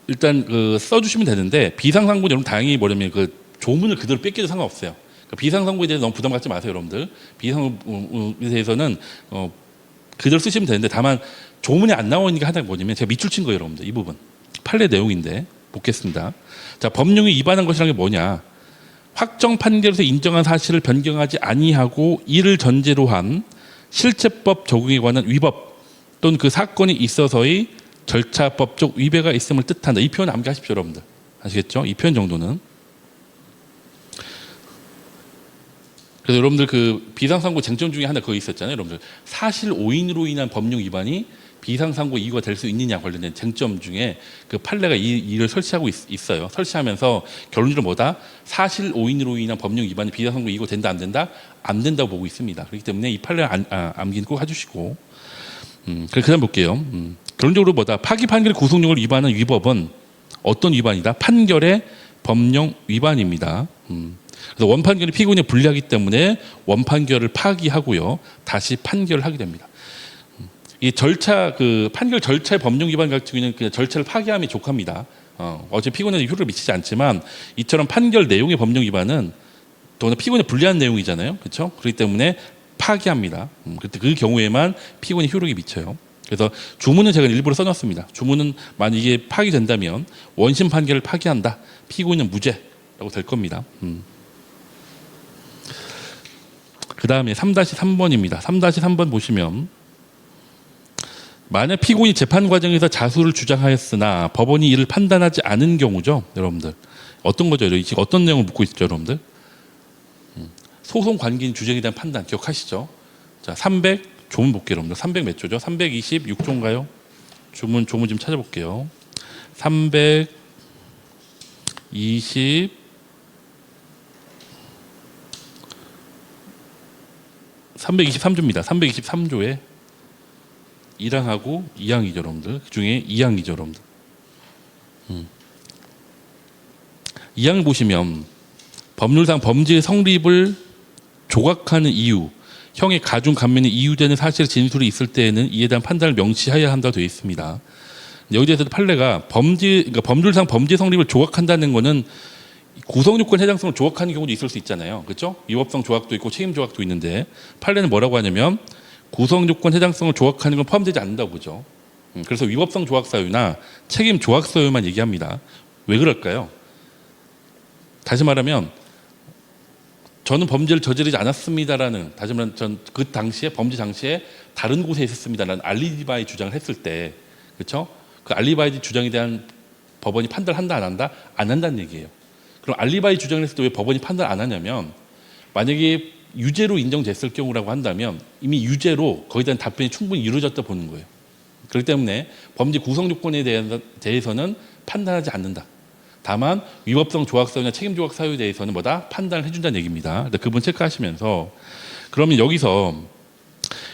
일단 써주시면 되는데 비상상고는 여러분 다행히 뭐냐면 그 조문을 그대로 뺏겨도 상관없어요. 그러니까 비상상고에 대해서 너무 부담 갖지 마세요, 여러분들. 비상상고에 대해서는 그대로 쓰시면 되는데 다만 조문이 안 나오니까 하나 뭐냐면 제가 밑줄 친 거예요, 여러분들. 이 부분 판례 내용인데 보겠습니다. 자, 법령이 위반한 것이라는 게 뭐냐? 확정 판결에서 인정한 사실을 변경하지 아니하고 이를 전제로 한 실체법 적용에 관한 위법 또는 그 사건이 있어서의 절차법적 위배가 있음을 뜻한다. 이 표현 암기하십시오, 여러분들. 아시겠죠? 이 표현 정도는. 그래서 여러분들 그 비상상고 쟁점 중에 하나 그거 있었잖아요, 여러분들. 사실 오인으로 인한 법령 위반이 비상상고 이유가 될 수 있느냐 관련된 쟁점 중에 그 판례가 이를 설치하고 있어요. 설치하면서 결론적으로 뭐다? 사실 오인으로 인한 법령 위반이 비상상고 이유가 된다 안 된다? 안 된다고 보고 있습니다. 그렇기 때문에 이 판례를 암기는 꼭 해주시고 그 다음 볼게요. 결론적으로 뭐다? 파기 판결의 구속력을 위반한 위법은 어떤 위반이다? 판결의 법령 위반입니다. 그래서 원판결이 피고인에 불리하기 때문에 원판결을 파기하고요. 다시 판결을 하게 됩니다. 이 절차 판결 절차의 법령 위반 같은 경우는 그냥 절차를 파기함에 족합니다. 어차피 피고인에게 효력을 미치지 않지만 이처럼 판결 내용의 법령 위반은 더구나 피고인에 불리한 내용이잖아요, 그렇죠? 그렇기 때문에 파기합니다. 그 경우에만 피고인의 효력이 미쳐요. 그래서 주문은 제가 일부러 써놨습니다. 주문은 만약 이게 파기된다면 원심 판결을 파기한다. 피고인은 무죄라고 될 겁니다. 그 다음에 3-3번입니다. 3-3번 보시면 만약 피고인이 재판 과정에서 자수를 주장하였으나 법원이 이를 판단하지 않은 경우죠. 여러분들. 어떤 거죠? 지금 어떤 내용을 묻고 있죠, 여러분들? 소송 관계인 주장에 대한 판단 기억하시죠? 자, 300 조문 볼게요, 여러분들. 300 몇 조죠? 326조인가요? 조문 좀 찾아볼게요. 323조입니다. 323조에 1항하고 2항이죠, 여러분들. 그 중에 2항이죠, 여러분들. 2항 보시면 법률상 범죄의 성립을 조각하는 이유, 형의 가중 감면에 이유되는 사실의 진술이 있을 때에는 이에 대한 판단을 명시해야 한다고 되어 있습니다. 여기에서도 판례가 그러니까 법률상 범죄 성립을 조각한다는 것은 구성요건 해당성을 조각하는 경우도 있을 수 있잖아요. 그렇죠? 위법성 조각도 있고 책임 조각도 있는데 판례는 뭐라고 하냐면 구성요건 해당성을 조각하는 건 포함되지 않는다고 보죠. 그래서 위법성 조각 사유나 책임 조각 사유만 얘기합니다. 왜 그럴까요? 다시 말하면 저는 범죄를 저지르지 않았습니다라는, 다시 말하면 전 그 당시에 범죄 당시에 다른 곳에 있었습니다라는 알리바이 주장을 했을 때, 그렇죠? 그 알리바이 주장에 대한 법원이 판단한다 안 한다? 안 한다는 얘기예요. 그럼 알리바이 주장을 했을 때 왜 법원이 판단 안 하냐면 만약에 유죄로 인정됐을 경우라고 한다면 이미 유죄로 거기에 대한 답변이 충분히 이루어졌다 보는 거예요. 그렇기 때문에 범죄 구성 요건에 대해서는 판단하지 않는다. 다만 위법성 조각 사유나 책임 조각 사유에 대해서는 뭐다? 판단을 해준다는 얘기입니다. 그분 체크하시면서 그러면 여기서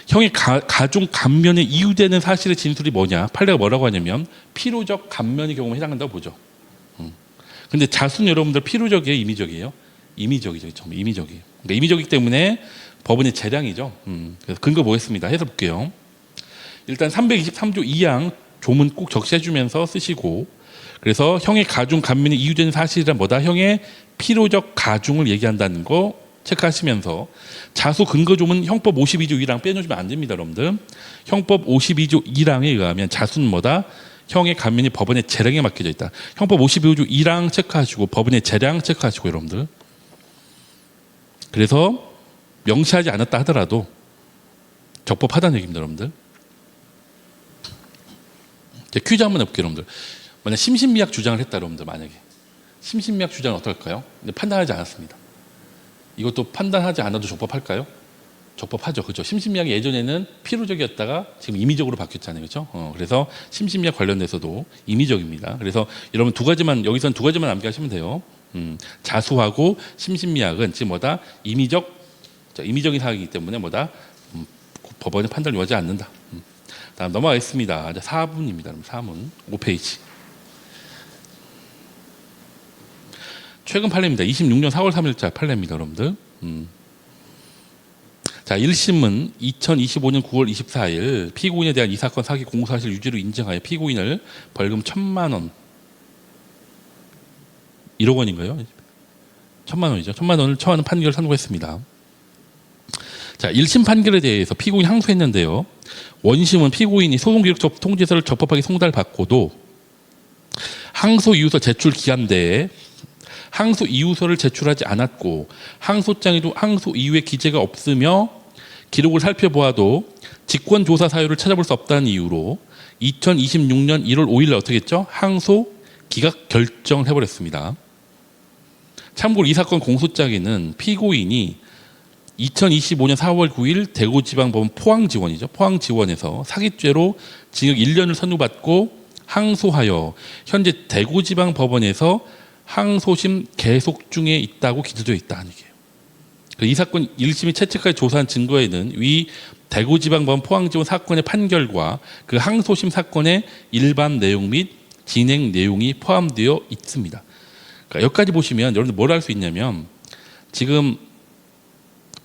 형의 가중 감면에 이유되는 사실의 진술이 뭐냐? 판례가 뭐라고 하냐면 필요적 감면의 경우에 해당한다고 보죠. 근데 자수는 여러분들 필요적이에요, 임의적이에요? 임의적이죠, 임의적이에요. 그러니까 임의적이기 때문에 법원의 재량이죠. 그래서 근거 보겠습니다. 해서 볼게요. 일단 323조 2항 조문 꼭 적시해주면서 쓰시고, 그래서 형의 가중 감면에 이유되는 사실이란 뭐다? 형의 필요적 가중을 얘기한다는 거 체크하시면서 자수 근거 조문 형법 52조 1항 빼놓으시면 안 됩니다, 여러분들. 형법 52조 1항에 의하면 자수는 뭐다? 형의 감면이 법원의 재량에 맡겨져 있다. 형법 52조 1항 체크하시고 법원의 재량 체크하시고 여러분들. 그래서 명시하지 않았다 하더라도 적법하다는 얘기입니다, 여러분들. 퀴즈 한번 해볼게요, 여러분들. 만약 심신미약 주장을 했다, 여러분들. 만약에 심신미약 주장은 어떨까요? 근데 판단하지 않았습니다. 이것도 판단하지 않아도 적법할까요? 적법하죠, 그렇죠? 심신미약이 예전에는 필요적이었다가 지금 임의적으로 바뀌었잖아요, 그렇죠? 그래서 심신미약 관련돼서도 임의적입니다. 그래서 여러분 여기서는 두 가지만 암기하시면 돼요. 자수하고 심신미약은 지금 뭐다? 임의적인 사항이기 때문에 뭐다? 법원의 판단을 요하지 않는다. 다음 넘어가겠습니다. 4분입니다. 4문 5페이지. 최근 판례입니다. 26년 4월 3일자 판례입니다, 여러분들. 자, 1심은 2025년 9월 24일 피고인에 대한 이 사건 사기 공소사실 유죄로 인정하여 피고인을 벌금 1,000만 원, 1억 원인가요? 1,000만 원이죠. 1,000만 원을 처하는 판결을 선고했습니다. 자, 1심 판결에 대해서 피고인이 항소했는데요. 원심은 피고인이 소송기록 통지서를 적법하게 송달받고도 항소 이유서 제출 기한 내에 항소 이유서를 제출하지 않았고 항소장에도 항소 이유의 기재가 없으며 기록을 살펴보아도 직권조사 사유를 찾아볼 수 없다는 이유로 2026년 1월 5일 날 어떻게 했죠? 항소 기각 결정을 해버렸습니다. 참고로 이 사건 공소장에는 피고인이 2025년 4월 9일 대구지방법원 포항지원이죠. 포항지원에서 사기죄로 징역 1년을 선고받고 항소하여 현재 대구지방법원에서 항소심 계속 중에 있다고 기재되어 있다는 얘기예요. 이 사건 1심이 채택하여 조사한 증거에는 위 대구지방법원 포항지원 사건의 판결과 그 항소심 사건의 일반 내용 및 진행 내용이 포함되어 있습니다. 그러니까 여기까지 보시면 여러분들 뭘 알 수 있냐면 지금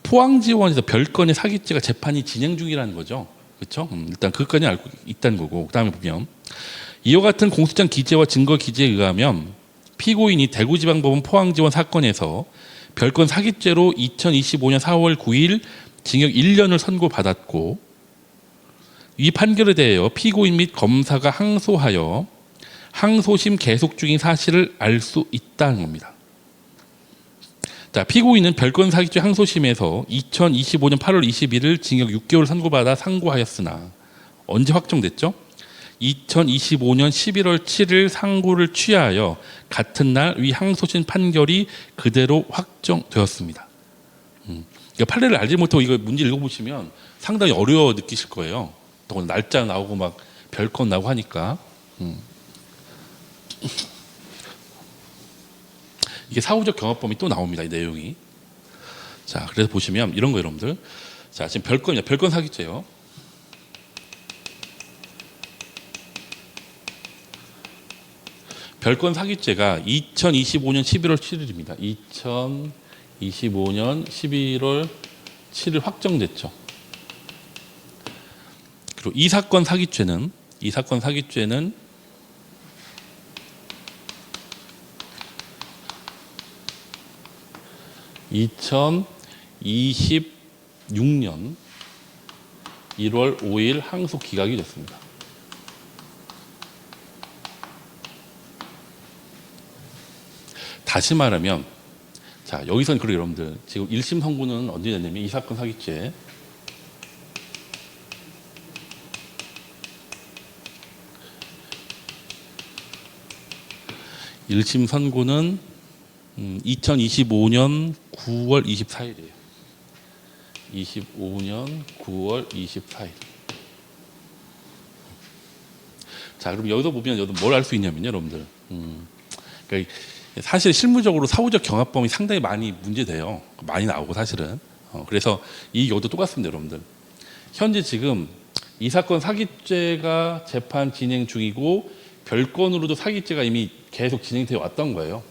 포항지원에서 별건의 사기죄가 재판이 진행 중이라는 거죠. 그렇죠? 일단 그것까지 알고 있다는 거고, 그 다음에 보면 이와 같은 공소장 기재와 증거 기재에 의하면 피고인이 대구지방법원 포항지원 사건에서 별건 사기죄로 2025년 4월 9일 징역 1년을 선고받았고 이 판결에 대하여 피고인 및 검사가 항소하여 항소심 계속 중인 사실을 알 수 있다는 겁니다. 자, 피고인은 별건 사기죄 항소심에서 2025년 8월 21일 징역 6개월 선고받아 상고하였으나 언제 확정됐죠? 2025년 11월 7일 상고를 취하여 같은 날 위 항소심 판결이 그대로 확정되었습니다. 그러니까 판례를 알지 못하고 이거 문제 읽어보시면 상당히 어려워 느끼실 거예요. 또 날짜 나오고 막 별건 나오고 하니까. 이게 사후적 경합범위 또 나옵니다. 이 내용이. 자, 그래서 보시면 이런 거 여러분들. 자, 지금 별건이야. 별건 사기죄요. 별건 사기죄가 2025년 11월 7일입니다. 2025년 11월 7일 확정됐죠. 그리고 이 사건 사기죄는 2026년 1월 5일 항소 기각이 됐습니다. 다시 말하면, 자, 여기서는 그리고 여러분들 지금 1심 선고는 언제 됐냐면 이 사건 사기죄 1심 선고는 2025년 9월 24일이에요. 25년 9월 24일. 자, 그럼 여기서 보면 여기서 뭘 알 수 있냐면요, 여러분들. 그러니까 사실 실무적으로 사후적 경합범위 상당히 많이 문제돼요. 많이 나오고 사실은. 그래서 이 경우도 똑같습니다, 여러분들. 현재 지금 이 사건 사기죄가 재판 진행 중이고 별건으로도 사기죄가 이미 계속 진행되어 왔던 거예요.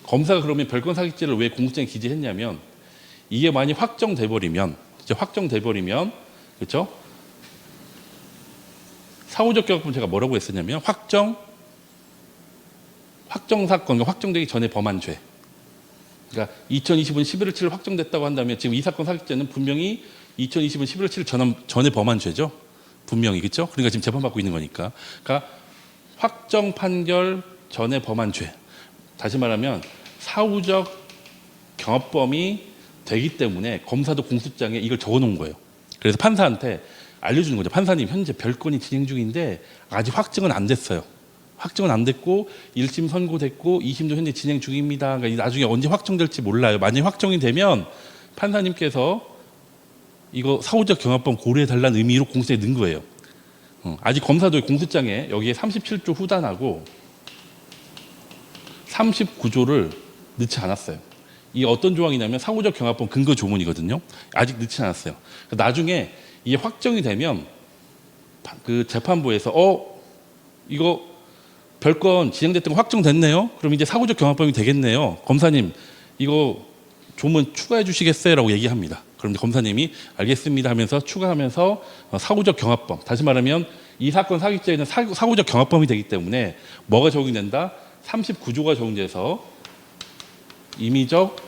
검사가 그러면 별건 사기죄를 왜 공소장에 기재했냐면 이게 많이 확정돼 버리면 그렇죠? 사후적 경합범위 제가 뭐라고 했었냐면 확정 사건, 확정되기 전에 범한 죄. 그러니까 2025년 11월 7일 확정됐다고 한다면 지금 이 사건 사기죄는 분명히 2025년 11월 7일 전에 범한 죄죠. 분명히, 그렇죠? 그러니까 지금 재판받고 있는 거니까. 그러니까 확정 판결 전에 범한 죄. 다시 말하면 사후적 경합범위 되기 때문에 검사도 공소장에 이걸 적어놓은 거예요. 그래서 판사한테 알려주는 거죠. 판사님, 현재 별건이 진행 중인데 아직 확정은 안 됐어요. 확정은 안 됐고 1심 선고됐고 2심도 현재 진행 중입니다. 그러니까 나중에 언제 확정될지 몰라요. 만약에 확정이 되면 판사님께서 이거 사후적 경합범 고려해달라는 의미로 공소장에 넣은 거예요. 아직 검사도 공소장에 여기에 37조 후단하고 39조를 넣지 않았어요. 이 어떤 조항이냐면 사후적 경합범 근거 조문이거든요. 아직 넣지 않았어요. 나중에 이게 확정이 되면 그 재판부에서 이거 별건 진행됐던 거 확정됐네요. 그럼 이제 사후적 경합범위 되겠네요. 검사님 이거 조문 추가해 주시겠어요? 라고 얘기합니다. 그럼 이제 검사님이 알겠습니다 하면서 추가하면서 사후적 경합범, 다시 말하면 이 사건 사기죄에는 사후적 경합범이 되기 때문에 뭐가 적용이 된다? 39조가 적용돼서 임의적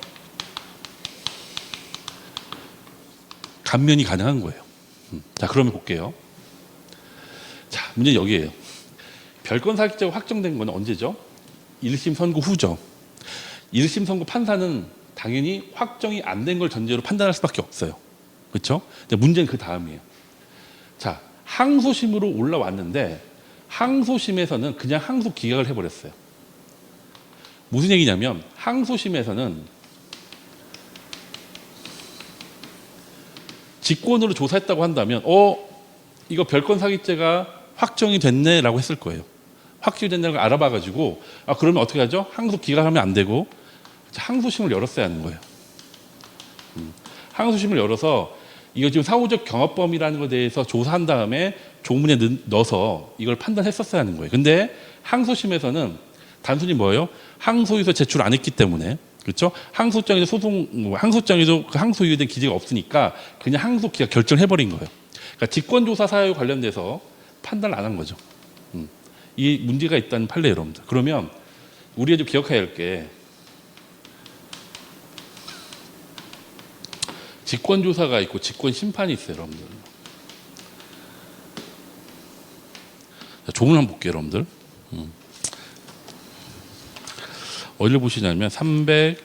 감면이 가능한 거예요. 자, 그러면 볼게요. 자, 문제는 여기에요. 별건 사기죄가 확정된 건 언제죠? 1심 선고 후죠. 1심 선고 판사는 당연히 확정이 안 된 걸 전제로 판단할 수밖에 없어요. 그렇죠? 근데 문제는 그 다음이에요. 자, 항소심으로 올라왔는데 항소심에서는 그냥 항소 기각을 해버렸어요. 무슨 얘기냐면 항소심에서는 직권으로 조사했다고 한다면 이거 별건 사기죄가 확정이 됐네라고 했을 거예요. 확정이 된다는 걸 알아봐가지고 그러면 어떻게 하죠? 항소 기각하면 안 되고 항소심을 열었어야 하는 거예요. 항소심을 열어서 이거 지금 사후적 경합범위라는 것에 대해서 조사한 다음에 조문에 넣어서 이걸 판단했었어야 하는 거예요. 근데 항소심에서는 단순히 뭐예요? 항소유서 제출 안 했기 때문에, 그렇죠? 항소장에도 항소장에도 그 항소유에 대한 기재가 없으니까 그냥 항소 기각 결정해버린 거예요. 그러니까 직권조사 사유에 관련돼서 판단을 안 한 거죠. 이 문제가 있다는 판례 여러분들. 그러면 우리가 좀 기억해야 할 게 직권조사가 있고 직권심판이 있어요, 여러분들. 조문을 한번 볼게요, 여러분들. 어디를 보시냐면 361조의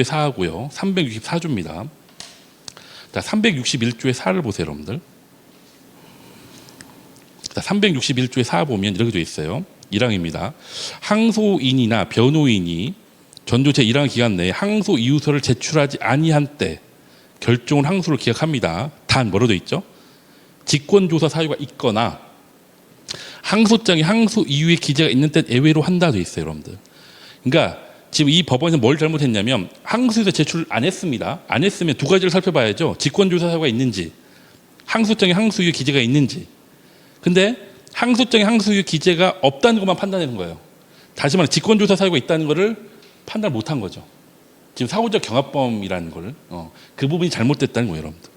4하고요. 364조입니다. 자, 361조의 4를 보세요, 여러분들. 자, 361조의 4 보면 이렇게 되어 있어요. 1항입니다. 항소인이나 변호인이 전조 제1항 기간 내에 항소 이유서를 제출하지 아니한 때 결정을 항소를 기각합니다. 단 뭐로 되어 있죠? 직권조사 사유가 있거나 항소장에 항소 이유의 기재가 있는 때 예외로 한다 되어 있어요, 여러분들. 그러니까 지금 이 법원에서 뭘 잘못했냐면 항소에서 제출을 안 했습니다. 안 했으면 두 가지를 살펴봐야죠. 직권조사 사유가 있는지, 항소장에 항소 이유 기재가 있는지. 근데 항소장에 항소 이유 기재가 없다는 것만 판단하는 거예요. 다시 말해 직권조사 사유가 있다는 것을 판단을 못한 거죠. 지금 사후적 경합범이라는 걸, 그 부분이 잘못됐다는 거예요, 여러분들.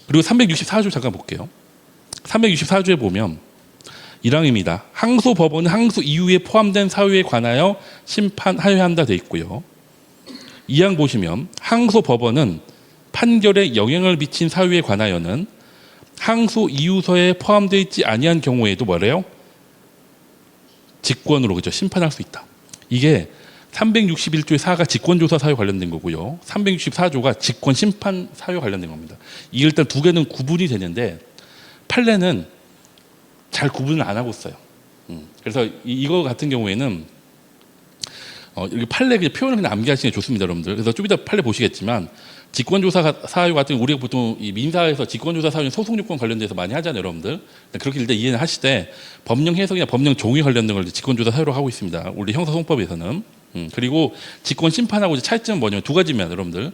그리고 364조 잠깐 볼게요. 364조에 보면 1항입니다. 항소법원은 항소 이유에 포함된 사유에 관하여 심판하여야 한다 되어 있고요. 2항 보시면 항소법원은 판결에 영향을 미친 사유에 관하여는 항소 이유서에 포함되어 있지 아니한 경우에도 뭐래요? 직권으로 그죠? 심판할 수 있다. 이게 361조의 4가 직권조사 사유 관련된 거고요. 364조가 직권심판 사유 관련된 겁니다. 이게 일단 두 개는 구분이 되는데 판례는 잘 구분을 안 하고 있어요. 그래서 이거 같은 경우에는 이렇게 판례 표현을 그냥 암기하시는 게 좋습니다, 여러분들. 그래서 좀 이따 판례 보시겠지만 직권조사 사유 같은 우리가 보통 이 민사에서 직권조사 사유는 소송요건 관련돼서 많이 하잖아요, 여러분들. 그렇게 일단 이해는 하시되 법령 해석이나 법령 종이 관련된 걸 직권조사 사유로 하고 있습니다. 우리 형사소송법에서는. 그리고 직권심판하고 차이점은 뭐냐면 두 가지입니다, 여러분들.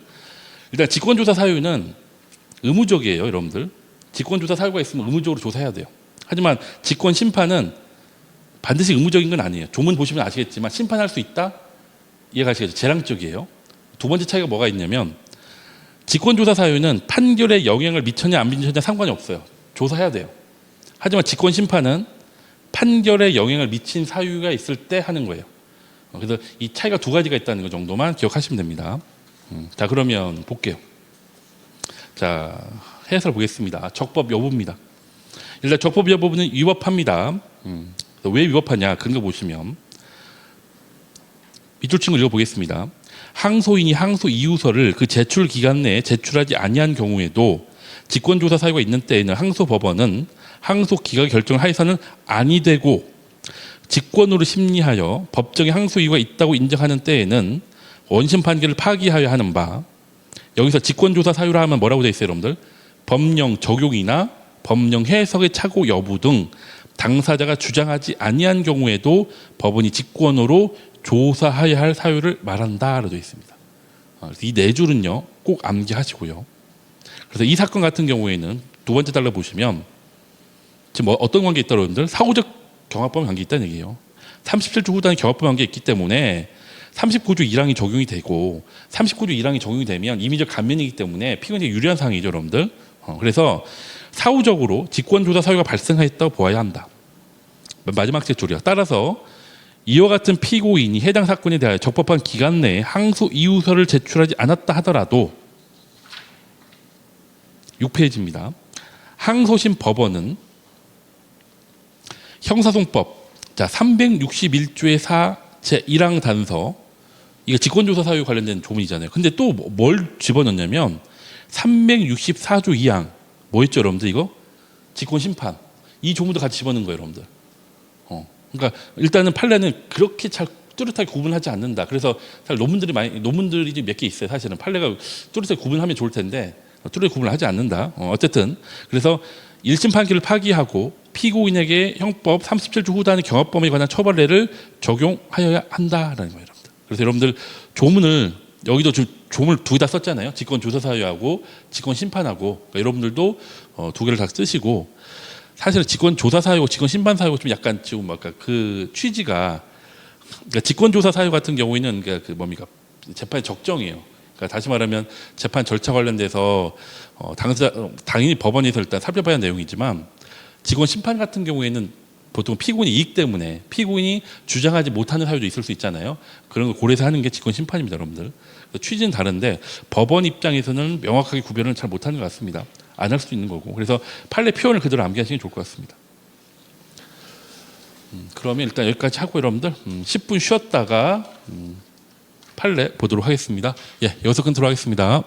일단 직권조사 사유는 의무적이에요, 여러분들. 직권조사 사유가 있으면 의무적으로 조사해야 돼요. 하지만 직권심판은 반드시 의무적인 건 아니에요. 조문 보시면 아시겠지만 심판할 수 있다? 이해가시겠죠? 재량적이에요. 두 번째 차이가 뭐가 있냐면 직권조사 사유는 판결에 영향을 미쳤냐 안 미쳤냐 상관이 없어요. 조사해야 돼요. 하지만 직권심판은 판결에 영향을 미친 사유가 있을 때 하는 거예요. 그래서 이 차이가 두 가지가 있다는 것 정도만 기억하시면 됩니다. 자, 그러면 볼게요. 자, 해설 보겠습니다. 적법 여부입니다. 일단 적법 여부는 위법합니다. 왜 위법하냐? 근거 보시면 밑줄 친구 읽어보겠습니다. 항소인이 항소 이유서를 그 제출 기간 내에 제출하지 아니한 경우에도 직권조사 사유가 있는 때에는 항소법원은 항소 기각 결정을 하여서는 아니 되고 직권으로 심리하여 법정에 항소 이유가 있다고 인정하는 때에는 원심 판결을 파기하여 하는 바. 여기서 직권조사 사유라 하면 뭐라고 되어 있어요, 여러분들? 법령 적용이나 법령 해석의 착오 여부 등 당사자가 주장하지 아니한 경우에도 법원이 직권으로 조사해야 할 사유를 말한다라고 되어 있습니다. 이 네 줄은요 꼭 암기하시고요. 그래서 이 사건 같은 경우에는 두 번째 달러 보시면 지금 어떤 관계 있다, 여러분들? 사후적 경합범 관계 있다는 얘기예요. 37조 후단의 경합범 관계 있기 때문에 39조 1항이 적용이 되고 39조 1항이 적용이 되면 임의적 감면이기 때문에 피고인에게 유리한 사항이죠, 여러분들. 그래서 사후적으로 직권조사 사유가 발생했다고 보아야 한다. 마지막 세 줄이요. 따라서 이와 같은 피고인이 해당 사건에 대하여 적법한 기간 내에 항소 이유서를 제출하지 않았다 하더라도 6페이지입니다. 항소심 법원은 형사소송법 361조의 4 제1항 단서, 이거 직권조사 사유 관련된 조문이잖아요. 근데 또 뭘 집어넣냐면 364조 2항 뭐였죠, 여러분들? 이거 직권심판, 이 조문도 같이 집어넣은 거예요, 여러분들. 그러니까 일단은 판례는 그렇게 잘 뚜렷하게 구분하지 않는다. 그래서 사실 논문들이 몇 개 있어요. 사실은 판례가 뚜렷하게 구분하면 좋을 텐데 뚜렷하게 구분을 하지 않는다. 어쨌든 그래서 1심 판결을 파기하고 피고인에게 형법 37조 후단의 경합범에 관한 처벌례를 적용하여야 한다라는 거예요, 여러분들. 그래서 여러분들 조문을 여기도 조문을 두 개 다 썼잖아요. 직권조사 사유하고 직권심판하고. 그러니까 여러분들도 두 개를 다 쓰시고, 사실 직권조사 사유고 직권심판 사유고 좀 약간 지금 그 취지가, 그러니까 직권조사 사유 같은 경우에는 그 뭡니까, 재판의 적정이에요. 그러니까 다시 말하면 재판 절차 관련돼서 당연히 법원에서 일단 살펴봐야 하는 내용이지만 직권 심판 같은 경우에는 보통 피고인의 이익 때문에 피고인이 주장하지 못하는 사유도 있을 수 있잖아요. 그런 걸 고려해서 하는 게 직권 심판입니다, 여러분들. 취지는 다른데 법원 입장에서는 명확하게 구별을 잘 못하는 것 같습니다. 안 할 수도 있는 거고. 그래서 판례 표현을 그대로 암기하시는 게 좋을 것 같습니다. 그러면 일단 여기까지 하고 여러분들 10분 쉬었다가 판례 보도록 하겠습니다. 예, 여기서 끊도록 하겠습니다.